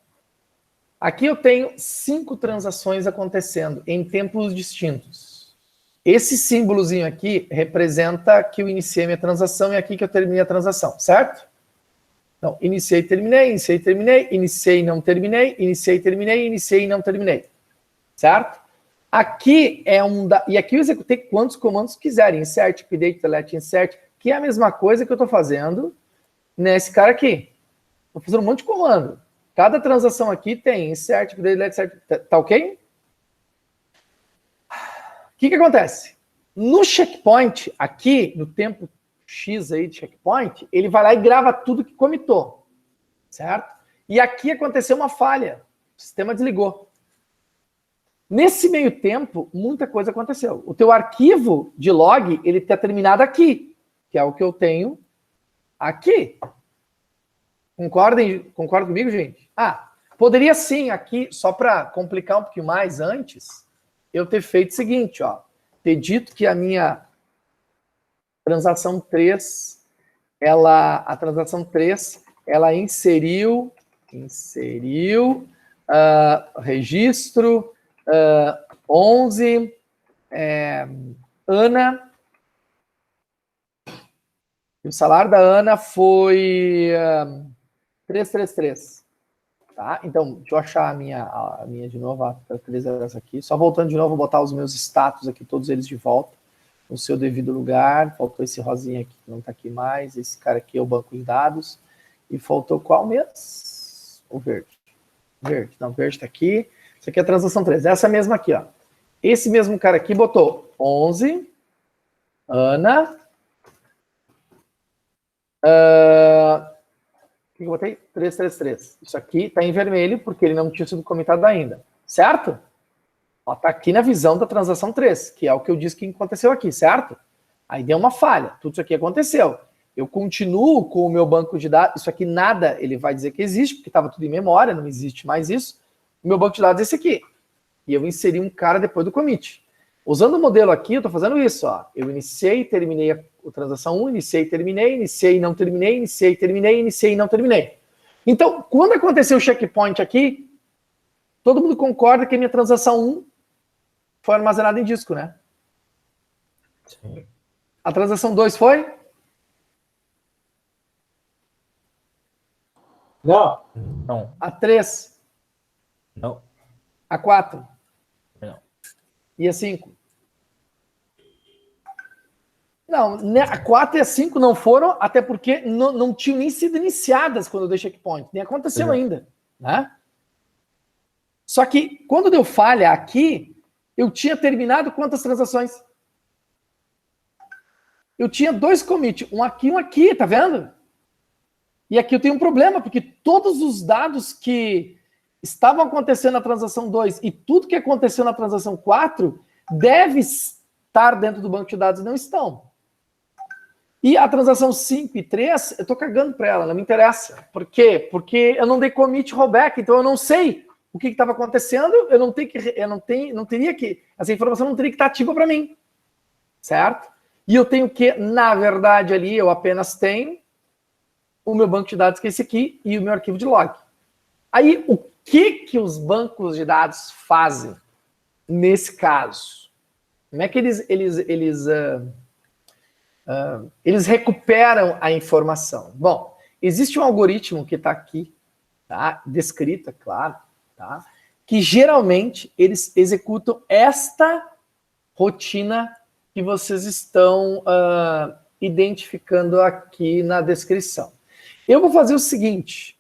Aqui eu tenho 5 transações acontecendo em tempos distintos. Esse símbolozinho aqui representa que eu iniciei minha transação e aqui que eu terminei a transação, certo? Então, iniciei, terminei, iniciei, terminei, iniciei, não terminei, iniciei, terminei, iniciei, não terminei. Certo? Aqui é e aqui eu executei quantos comandos quiserem. Insert, update, delete, insert, que é a mesma coisa que eu estou fazendo nesse cara aqui. Estou fazendo um monte de comando. Cada transação aqui tem insert, update, delete, insert. Tá ok? O que acontece? No checkpoint, aqui, no tempo X aí de checkpoint, ele vai lá e grava tudo que comitou. Certo? E aqui aconteceu uma falha. O sistema desligou. Nesse meio tempo, muita coisa aconteceu. O teu arquivo de log, ele está terminado aqui, que é o que eu tenho aqui. Concordam comigo, gente? Poderia sim aqui, só para complicar um pouquinho mais antes, eu ter feito o seguinte, ó, ter dito que a minha transação 3, ela inseriu registro 11, Ana, e o salário da Ana foi 333. Tá? Então, deixa eu achar a minha de novo, a 3 horas aqui. Só voltando de novo, vou botar os meus status aqui, todos eles de volta. no seu devido lugar. Faltou esse rosinha aqui, que não está aqui mais. Esse cara aqui é o banco de dados. E faltou qual mesmo? O verde. Verde. Não, o verde está aqui. Isso aqui é a transação 3. Essa mesma aqui, ó. Esse mesmo cara aqui botou 11. Ana. O que eu botei? 333. Isso aqui está em vermelho, porque ele não tinha sido comitado ainda. Certo? Está aqui na visão da transação 3, que é o que eu disse que aconteceu aqui, certo? Aí deu uma falha. Tudo isso aqui aconteceu. Eu continuo com o meu banco de dados. Isso aqui nada ele vai dizer que existe, porque estava tudo em memória, não existe mais isso. O meu banco de dados é esse aqui. E eu inseri um cara depois do commit. Usando o modelo aqui, eu estou fazendo isso. Ó. Eu iniciei, terminei a transação 1, iniciei, terminei, iniciei, não terminei, iniciei, terminei, iniciei, não terminei. Então, quando aconteceu o checkpoint aqui, todo mundo concorda que a minha transação 1 foi armazenada em disco, né? Sim. A transação 2 foi? Não. Não. A 3? Não. A 4? Não. E a 5? Não, a 4 e a 5 não foram, até porque não tinham nem sido iniciadas quando eu dei checkpoint. Nem aconteceu ainda, né? Só que, quando deu falha aqui, eu tinha terminado quantas transações? Eu tinha 2 commits, um aqui, tá vendo? E aqui eu tenho um problema, porque todos os dados que estavam acontecendo na transação 2 e tudo que aconteceu na transação 4 deve estar dentro do banco de dados e não estão. E a transação 5 e 3, eu tô cagando para ela, não me interessa. Por quê? Porque eu não dei commit rollback, então eu não sei o que estava acontecendo, não teria que, essa informação não teria que estar ativa para mim, certo? E eu tenho que, na verdade, ali, eu apenas tenho o meu banco de dados, que é esse aqui, e o meu arquivo de log. Aí, o que os bancos de dados fazem nesse caso? Como é que eles recuperam a informação? Bom, existe um algoritmo que está aqui, tá? Descrito, é claro, tá? Que geralmente eles executam esta rotina que vocês estão identificando aqui na descrição. Eu vou fazer o seguinte.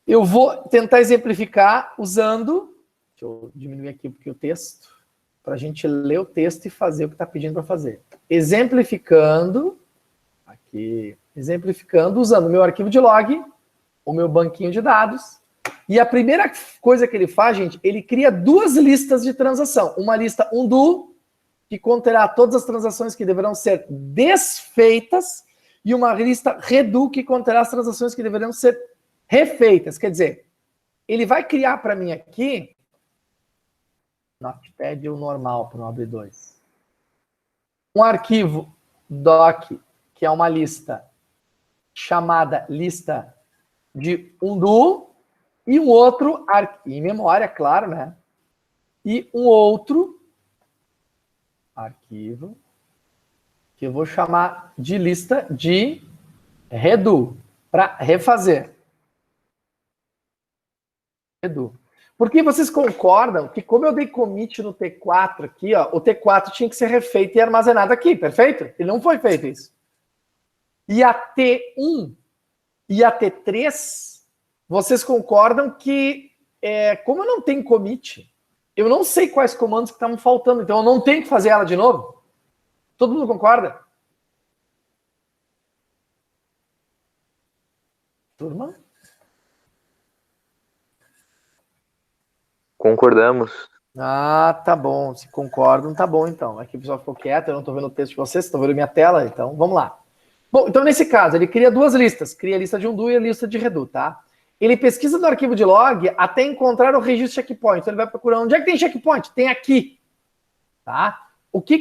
Eu vou tentar exemplificar usando... Deixa eu diminuir aqui porque o texto... Para a gente ler o texto e fazer o que está pedindo para fazer. Exemplificando... Aqui... Exemplificando usando o meu arquivo de log, o meu banquinho de dados. E a primeira coisa que ele faz, gente, ele cria 2 listas de transação. Uma lista undo, que conterá todas as transações que deverão ser desfeitas, e uma lista redo, que conterá as transações que deverão ser refeitas. Quer dizer, ele vai criar para mim aqui, Notepad o normal, para não abrir 2, um arquivo doc, que é uma lista chamada lista de undo, e um outro em memória, claro, né? E um outro arquivo que eu vou chamar de lista de redo, para refazer. Redo. Porque vocês concordam que, como eu dei commit no T4 aqui, ó, o T4 tinha que ser refeito e armazenado aqui, perfeito? Ele não foi feito isso. E a T1 e a T3, vocês concordam que, como eu não tenho commit, eu não sei quais comandos que estavam faltando, então eu não tenho que fazer ela de novo? Todo mundo concorda? Turma? Concordamos. Ah, tá bom. Se concordam, tá bom então. Aqui o pessoal ficou quieto, eu não estou vendo o texto de vocês, estou vendo minha tela, então vamos lá. Bom, então nesse caso, ele cria 2 listas. Cria a lista de undo e a lista de redo, tá? Ele pesquisa no arquivo de log até encontrar o registro checkpoint. Então ele vai procurar onde é que tem checkpoint? Tem aqui. Tá? O que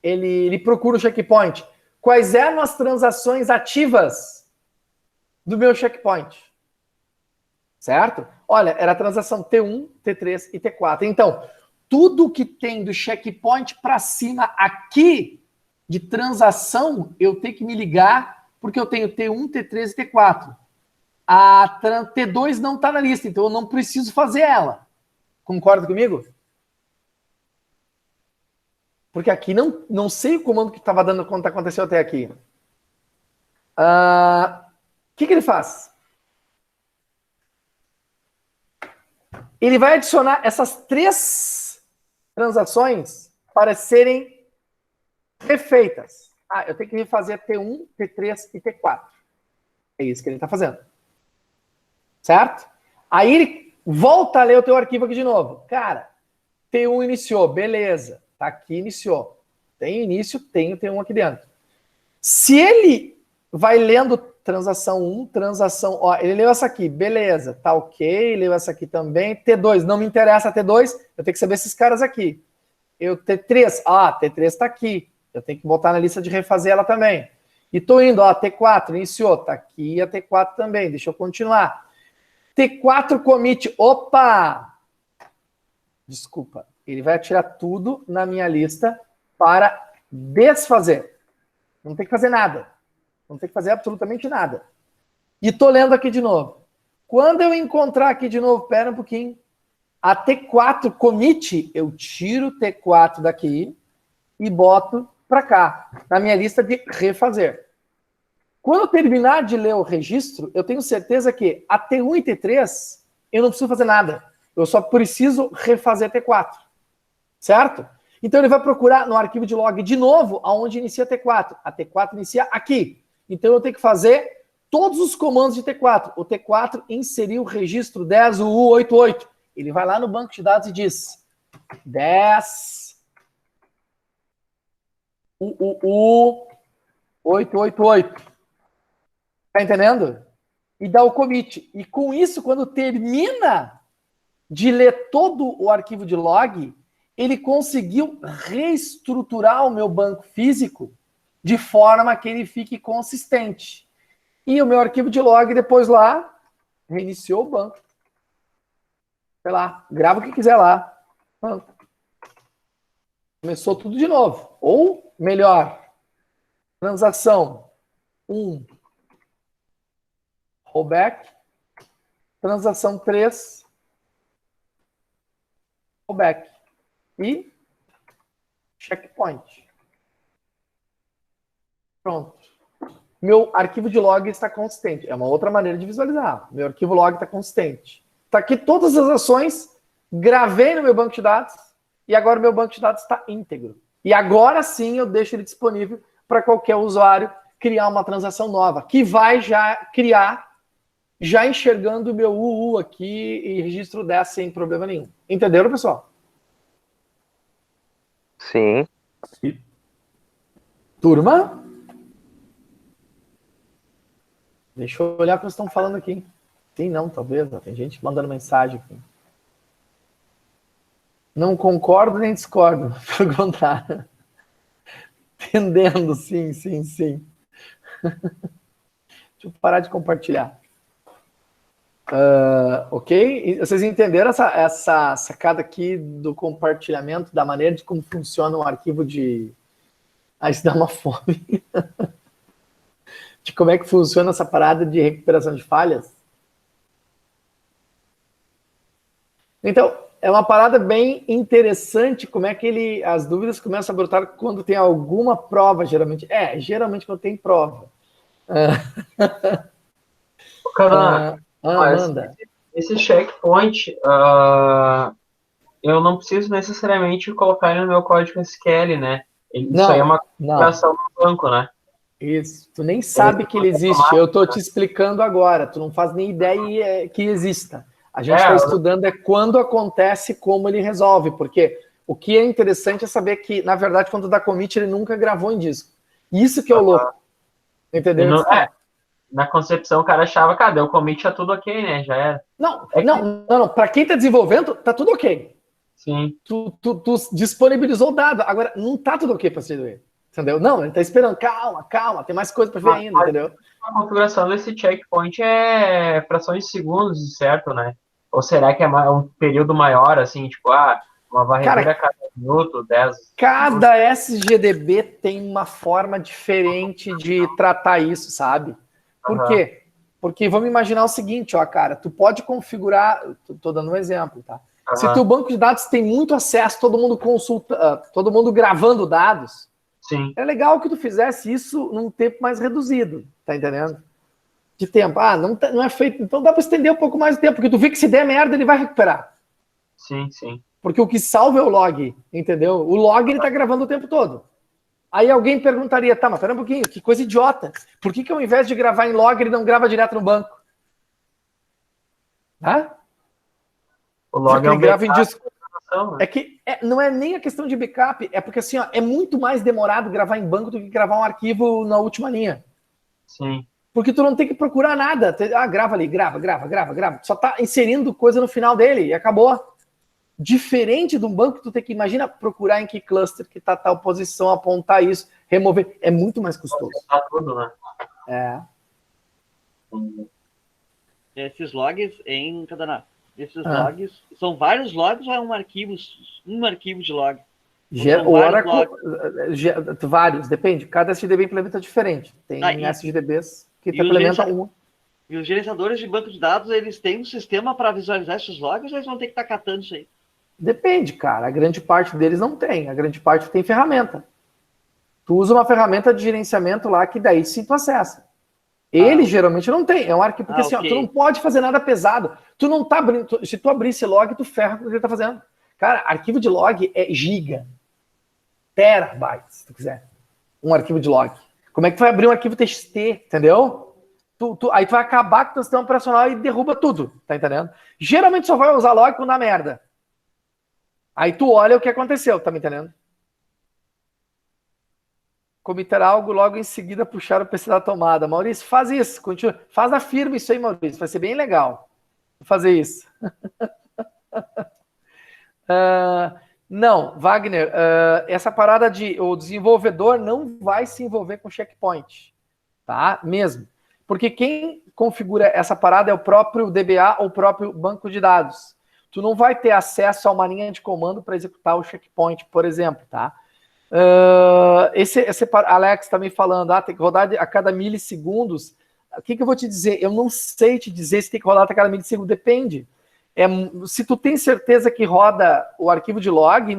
ele procura o checkpoint? Quais eram as transações ativas do meu checkpoint? Certo? Olha, era a transação T1, T3 e T4. Então, tudo que tem do checkpoint para cima aqui de transação, eu tenho que me ligar, porque eu tenho T1, T3 e T4. A T2 não está na lista, então eu não preciso fazer ela. Concorda comigo? Porque aqui não sei o comando que estava dando quando aconteceu até aqui. O que ele faz? Ele vai adicionar essas 3 transações para serem refeitas. Eu tenho que refazer T1, T3 e T4. É isso que ele está fazendo. Certo? Aí ele volta a ler o teu arquivo aqui de novo. Cara, T1 iniciou, beleza. Tá aqui, iniciou. Tem início, tem o T1 aqui dentro. Se ele vai lendo transação 1, transação... Ó, ele leu essa aqui, beleza, tá ok, leu essa aqui também. T2, não me interessa T2, eu tenho que saber esses caras aqui. T3, T3 tá aqui. Eu tenho que botar na lista de refazer ela também. E tô indo, T4, iniciou, tá aqui a T4 também, deixa eu continuar. T4 commit, opa! Desculpa, ele vai atirar tudo na minha lista para desfazer. Não tem que fazer nada. Não tem que fazer absolutamente nada. E tô lendo aqui de novo. Quando eu encontrar aqui de novo, pera um pouquinho, a T4 commit, eu tiro o T4 daqui e boto para cá, na minha lista de refazer. Quando eu terminar de ler o registro, eu tenho certeza que a T1 e T3, eu não preciso fazer nada. Eu só preciso refazer T4. Certo? Então ele vai procurar no arquivo de log de novo, aonde inicia T4. A T4 inicia aqui. Então eu tenho que fazer todos os comandos de T4. O T4 inseriu o registro 10 UU88. Ele vai lá no banco de dados e diz 10 UU888. Tá entendendo? E dá o commit. E com isso, quando termina de ler todo o arquivo de log, ele conseguiu reestruturar o meu banco físico de forma que ele fique consistente. E o meu arquivo de log, depois lá, reiniciou o banco. Sei lá, grava o que quiser lá. Começou tudo de novo. Ou, melhor, transação 1, rollback. Transação 3, rollback. E checkpoint. Pronto. Meu arquivo de log está consistente. É uma outra maneira de visualizar. Meu arquivo log está consistente. Está aqui todas as ações, gravei no meu banco de dados, e agora o meu banco de dados está íntegro. E agora sim eu deixo ele disponível para qualquer usuário criar uma transação nova, que vai já criar, já enxergando o meu UU aqui e registro 10 sem problema nenhum. Entenderam, pessoal? Sim. Turma? Deixa eu olhar o que vocês estão falando aqui. Sim, não, talvez. Tem gente mandando mensagem aqui. Não concordo nem discordo. Pelo contrário. Entendendo, sim. Deixa eu parar de compartilhar. Ok? E vocês entenderam essa sacada aqui do compartilhamento, da maneira de como funciona um arquivo de... isso dá uma fome. De como é que funciona essa parada de recuperação de falhas? Então, é uma parada bem interessante como é que as dúvidas começam a brotar quando tem alguma prova, geralmente. Geralmente quando tem prova. Amanda. Esse checkpoint, eu não preciso necessariamente colocar ele no meu código SQL, né? Isso aí é uma configuração do banco, né? Isso. Tu nem sabe que ele existe. Eu tô te explicando agora. Tu não faz nem ideia que exista. A gente está estudando quando acontece, como ele resolve. Porque o que é interessante é saber que, na verdade, quando dá commit, ele nunca gravou em disco. Isso que é o louco. Entendeu? Na concepção, o cara achava, cara, deu commit, tá tudo ok, né? Já era. Não. Para quem tá desenvolvendo, tá tudo ok. Sim. Tu disponibilizou o dado. Agora, não tá tudo ok para ser entendeu? Não, ele tá esperando. Calma. Tem mais coisa para ver ainda, entendeu? A configuração desse checkpoint é frações de segundos, certo, né? Ou será que é um período maior, assim, tipo, uma varredura a cada minuto, 10... Cada SGDB tem uma forma diferente de tratar isso, sabe? Por quê? Porque vamos imaginar o seguinte, cara, tu pode configurar, tô dando um exemplo, tá? Se teu banco de dados tem muito acesso, todo mundo consulta, todo mundo gravando dados, Sim. é legal que tu fizesse isso num tempo mais reduzido, tá entendendo? De tempo. Não é feito, então dá para estender um pouco mais o tempo, porque tu vê que se der merda, ele vai recuperar. Sim, sim. Porque o que salva é o log, entendeu? O log ele tá gravando o tempo todo. Aí alguém perguntaria, tá, mas pera um pouquinho, que coisa idiota. Por que ao invés de gravar em log, ele não grava direto no banco? Tá? O log é um grava em disco. né? É que não é nem a questão de backup, é porque assim, ó, é muito mais demorado gravar em banco do que gravar um arquivo na última linha. Sim. Porque tu não tem que procurar nada. Grava ali, grava. Só tá inserindo coisa no final dele e acabou. Diferente de um banco, tu tem que, imagina, procurar em que cluster que tá tal posição, apontar isso, remover. É muito mais custoso. Tá tudo, né? É. Esses logs em Cadana. Esses logs são vários logs ou é um arquivo de log? O Oracle, vários, depende. Cada SGDB implementa diferente. Tem SGDBs que implementam um. E os gerenciadores de banco de dados, eles têm um sistema para visualizar esses logs ou eles vão ter que estar catando isso aí? Depende, cara. A grande parte deles não tem. A grande parte tem ferramenta. Tu usa uma ferramenta de gerenciamento lá que daí sim tu acessa. Ele geralmente não tem. É um arquivo, porque assim, ó, tu não pode fazer nada pesado. Tu não tá abrindo. Se tu abrir esse log, tu ferra com o que ele tá fazendo. Cara, arquivo de log é giga. Terabytes, se tu quiser. Um arquivo de log. Como é que tu vai abrir um arquivo TXT, entendeu? Aí tu vai acabar com o teu sistema operacional e derruba tudo, tá entendendo? Geralmente só vai usar log quando dá merda. Aí tu olha o que aconteceu, tá me entendendo? Comitar algo, logo em seguida puxar o PC da tomada. Maurício, faz isso, continua. Faz na firma isso aí, Maurício, vai ser bem legal. Vou fazer isso. Não, Wagner, essa parada de o desenvolvedor não vai se envolver com checkpoint, tá? Mesmo. Porque quem configura essa parada é o próprio DBA ou o próprio banco de dados. Tu não vai ter acesso a uma linha de comando para executar o checkpoint, por exemplo, tá? Alex também falando, tem que rodar a cada milissegundos. O que eu vou te dizer? Eu não sei te dizer se tem que rodar a cada milissegundo, depende. Se tu tem certeza que roda o arquivo de log,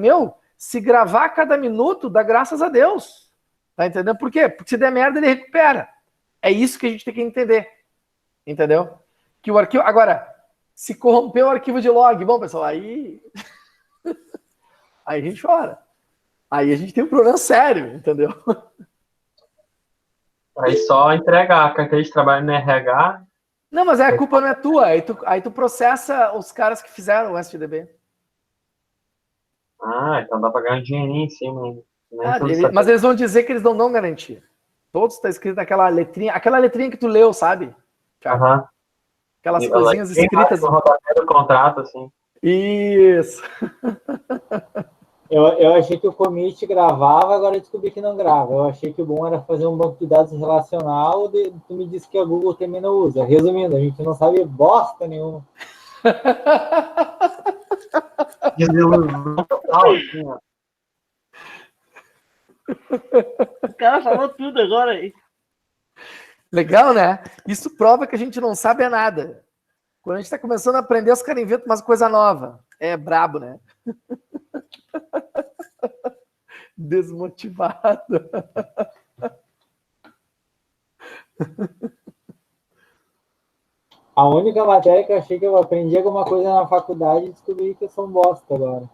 se gravar a cada minuto, dá graças a Deus. Tá entendendo? Por quê? Porque se der merda, ele recupera. É isso que a gente tem que entender. Entendeu? Que o arquivo... Agora, se corrompeu o arquivo de log, bom, pessoal, aí a gente chora. Aí a gente tem um problema sério, entendeu? Aí só entregar a carteira de trabalho no RH. Não, mas a culpa não é tua. Aí tu processa os caras que fizeram o SGDB. Então dá pra ganhar um dinheirinho em cima. Mas eles vão dizer que eles não dão garantia. Todos está escrito naquela letrinha. Aquela letrinha que tu leu, sabe? Aquelas coisinhas escritas. No rodapé do contrato, assim. Isso. Eu achei que o commit gravava, agora eu descobri que não grava. Eu achei que o bom era fazer um banco de dados relacional, tu me disse que a Google também não usa. Resumindo, a gente não sabe bosta nenhuma. O cara falou tudo agora aí. Legal, né? Isso prova que a gente não sabe nada. Quando a gente está começando a aprender, os caras inventam umas coisas novas. É brabo, né? Desmotivado. A única matéria que eu achei que eu aprendi alguma coisa na faculdade e descobri que eu sou um bosta agora.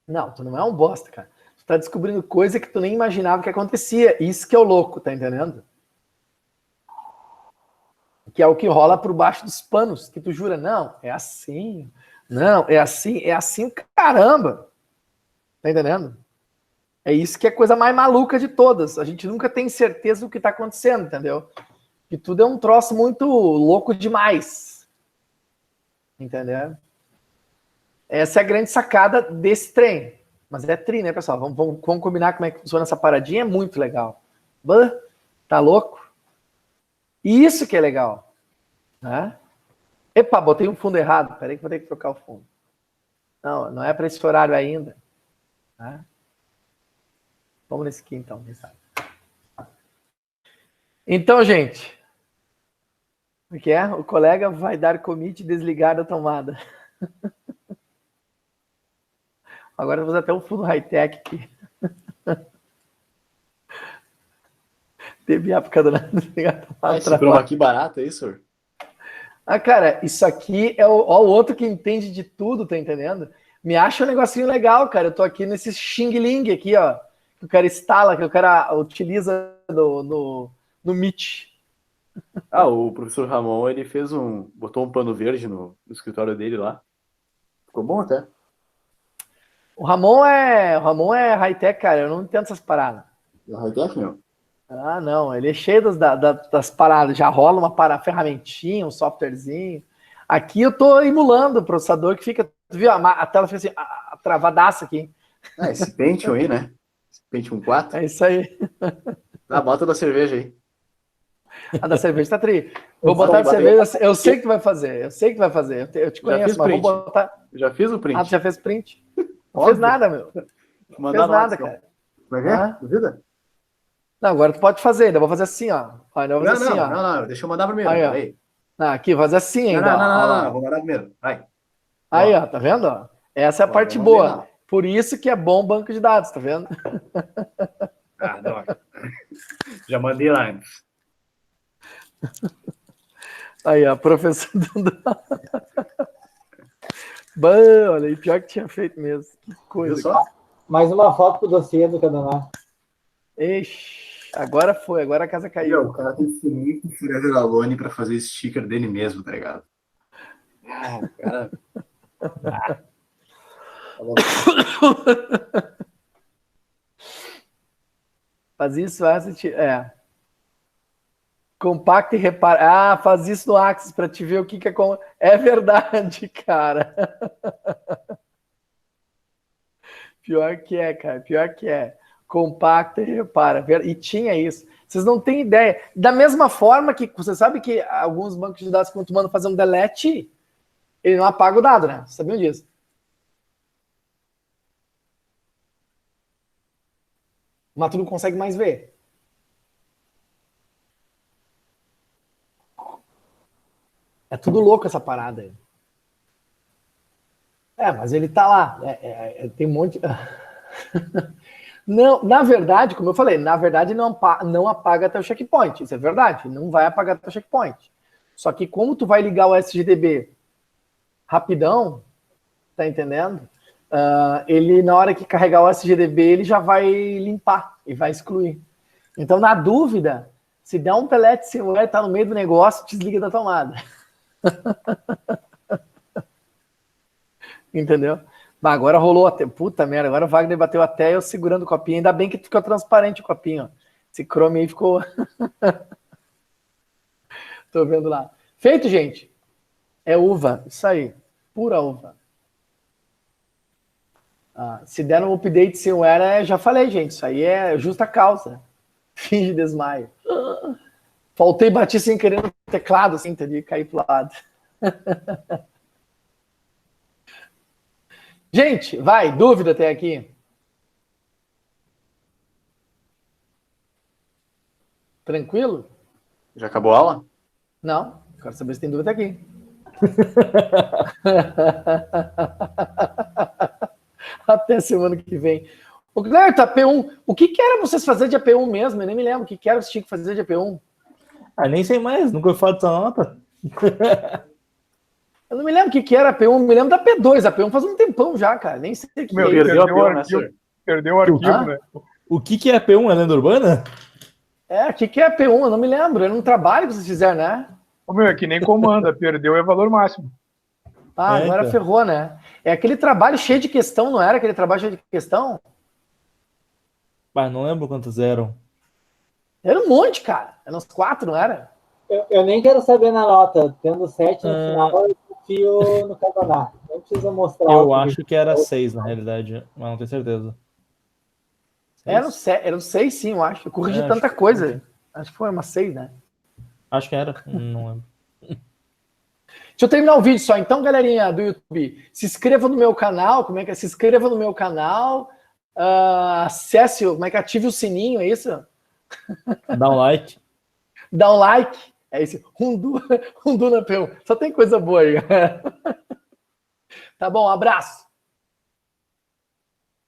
Não, tu não é um bosta, cara. Tu tá descobrindo coisa que tu nem imaginava que acontecia. Isso que é o louco, tá entendendo? Que é o que rola por baixo dos panos, que tu jura, não, é assim. Não, é assim, caramba. Tá entendendo? É isso que é a coisa mais maluca de todas. A gente nunca tem certeza do que tá acontecendo, entendeu? Que tudo é um troço muito louco demais. Entendeu? Essa é a grande sacada desse trem. Mas é tri, né, pessoal? Vamos combinar como é que funciona essa paradinha. É muito legal. Tá louco? Isso que é legal. Né? Epa, botei um fundo errado. Peraí que vou ter que trocar o fundo. Não é para esse horário ainda. Né? Vamos nesse aqui, então. Então, gente. O que é? O colega vai dar commit e desligar da tomada. Agora eu vou fazer até um fundo high-tech aqui. Teve época do Esse chroma aqui barato, é isso, senhor? Ah, cara, isso aqui é o outro que entende de tudo, tá entendendo? Me acha um negocinho legal, cara. Eu tô aqui nesse Xing Ling aqui, ó. Que o cara instala, que o cara utiliza no Meet. Ah, o professor Ramon, ele botou um pano verde no escritório dele lá. Ficou bom até. O Ramon é high-tech, cara. Eu não entendo essas paradas. É high-tech, meu? Ah, não. Ele é cheio das paradas. Já rola uma ferramentinha, um softwarezinho. Aqui eu tô emulando o processador que fica... Tu viu? A tela fica assim, travadaça aqui. Ah, esse Pentium aí, né? Esse Pentium 4. É isso aí. Ah, bota da cerveja aí. A da cerveja tá tri. Vou botar da cerveja. Eu sei que tu vai fazer. Eu sei que tu vai fazer. Eu te conheço, mas vou botar... Já fiz o print. Ah, tu já fez print? Não fez nada, meu. Não fez nada, cara. Como é que é? Duvida? Não, agora tu pode fazer. Ainda vou fazer assim, ó. Não. Deixa eu mandar primeiro. Aí. Não, aqui, vou fazer assim ainda. Não. Vou mandar primeiro. Vai. Aí, ó. Tá vendo? Ó? Essa é a parte boa. Por isso que é bom banco de dados, tá vendo? Ah, não. Já mandei lá antes. Aí, ó. Professor do... Olha aí, pior que tinha feito mesmo. Que coisa. Só? Mais uma foto pro dossiê do Canadá. Ixi, agora foi, agora a casa caiu. O cara tem que ser muito Forever Alone pra fazer sticker dele mesmo, tá ligado? Ah, o cara. Faz isso, compacta e repara. Ah, faz isso no Axis para te ver o que é. É verdade, cara. Pior que é, cara. Pior que é. Compacta e repara. E tinha isso. Vocês não têm ideia. Da mesma forma que você sabe que alguns bancos de dados, quando tu manda fazer um delete, ele não apaga o dado, né? Vocês sabiam disso? Mas tu não consegue mais ver. É tudo louco essa parada aí. Mas ele tá lá. Tem um monte... Não, na verdade, como eu falei, não apaga até o checkpoint. Isso é verdade. Não vai apagar até o checkpoint. Só que como tu vai ligar o SGDB rapidão, tá entendendo? Ele, na hora que carregar o SGDB, ele já vai limpar e vai excluir. Então, na dúvida, se der um delete celular e tá no meio do negócio, desliga da tomada. Entendeu? Mas agora rolou até. Puta merda, agora o Wagner bateu até eu segurando o copinho. Ainda bem que ficou transparente o copinho. Ó. Esse Chrome aí ficou. Tô vendo lá. Feito, gente. É uva. Isso aí. Pura uva. Se der um update sem o era, já falei, gente. Isso aí é justa causa. Fim de desmaio. Faltei, bati sem querer no teclado, assim, entendeu? Caí pro lado. Gente, vai, dúvida até aqui? Tranquilo? Já acabou a aula? Não, quero saber se tem dúvida até aqui. Até semana que vem. O Clerto, AP1, o que era vocês fazer de AP1 mesmo? Eu nem me lembro o que era que vocês tinham que fazer de AP1. Nem sei mais, nunca falo dessa nota. Eu não me lembro o que era AP1, me lembro da P2. A P1 faz um tempão já, cara. Nem sei o que é. Perdeu o arquivo, perdeu o arquivo, né? O que é AP1? É lenda urbana? O que é AP1? Eu não me lembro. Era um trabalho que vocês fizeram, né? É que nem comanda, perdeu é valor máximo. Agora então. ferrou, né? É aquele trabalho cheio de questão, não era? Aquele trabalho cheio de questão? Não lembro quantos eram. Era um monte, cara. Eram uns 4, não era? Eu nem quero saber na nota. Tendo 7 no final, eu confio no Canadá. Não precisa mostrar. Eu acho que era 6, na realidade. Mas não tenho certeza. Eram 6, sim, eu acho. Eu corrigi tanta coisa. Acho que foi umas 6, né? Acho que era. Não lembro. Deixa eu terminar o vídeo só. Então, galerinha do YouTube, se inscreva no meu canal. Como é que é? Se inscreva no meu canal. Acesse, como é que ative o sininho, é isso? Dá um like. Dá um like. É isso. Rundu na P1. Só tem coisa boa aí. Tá bom, abraço.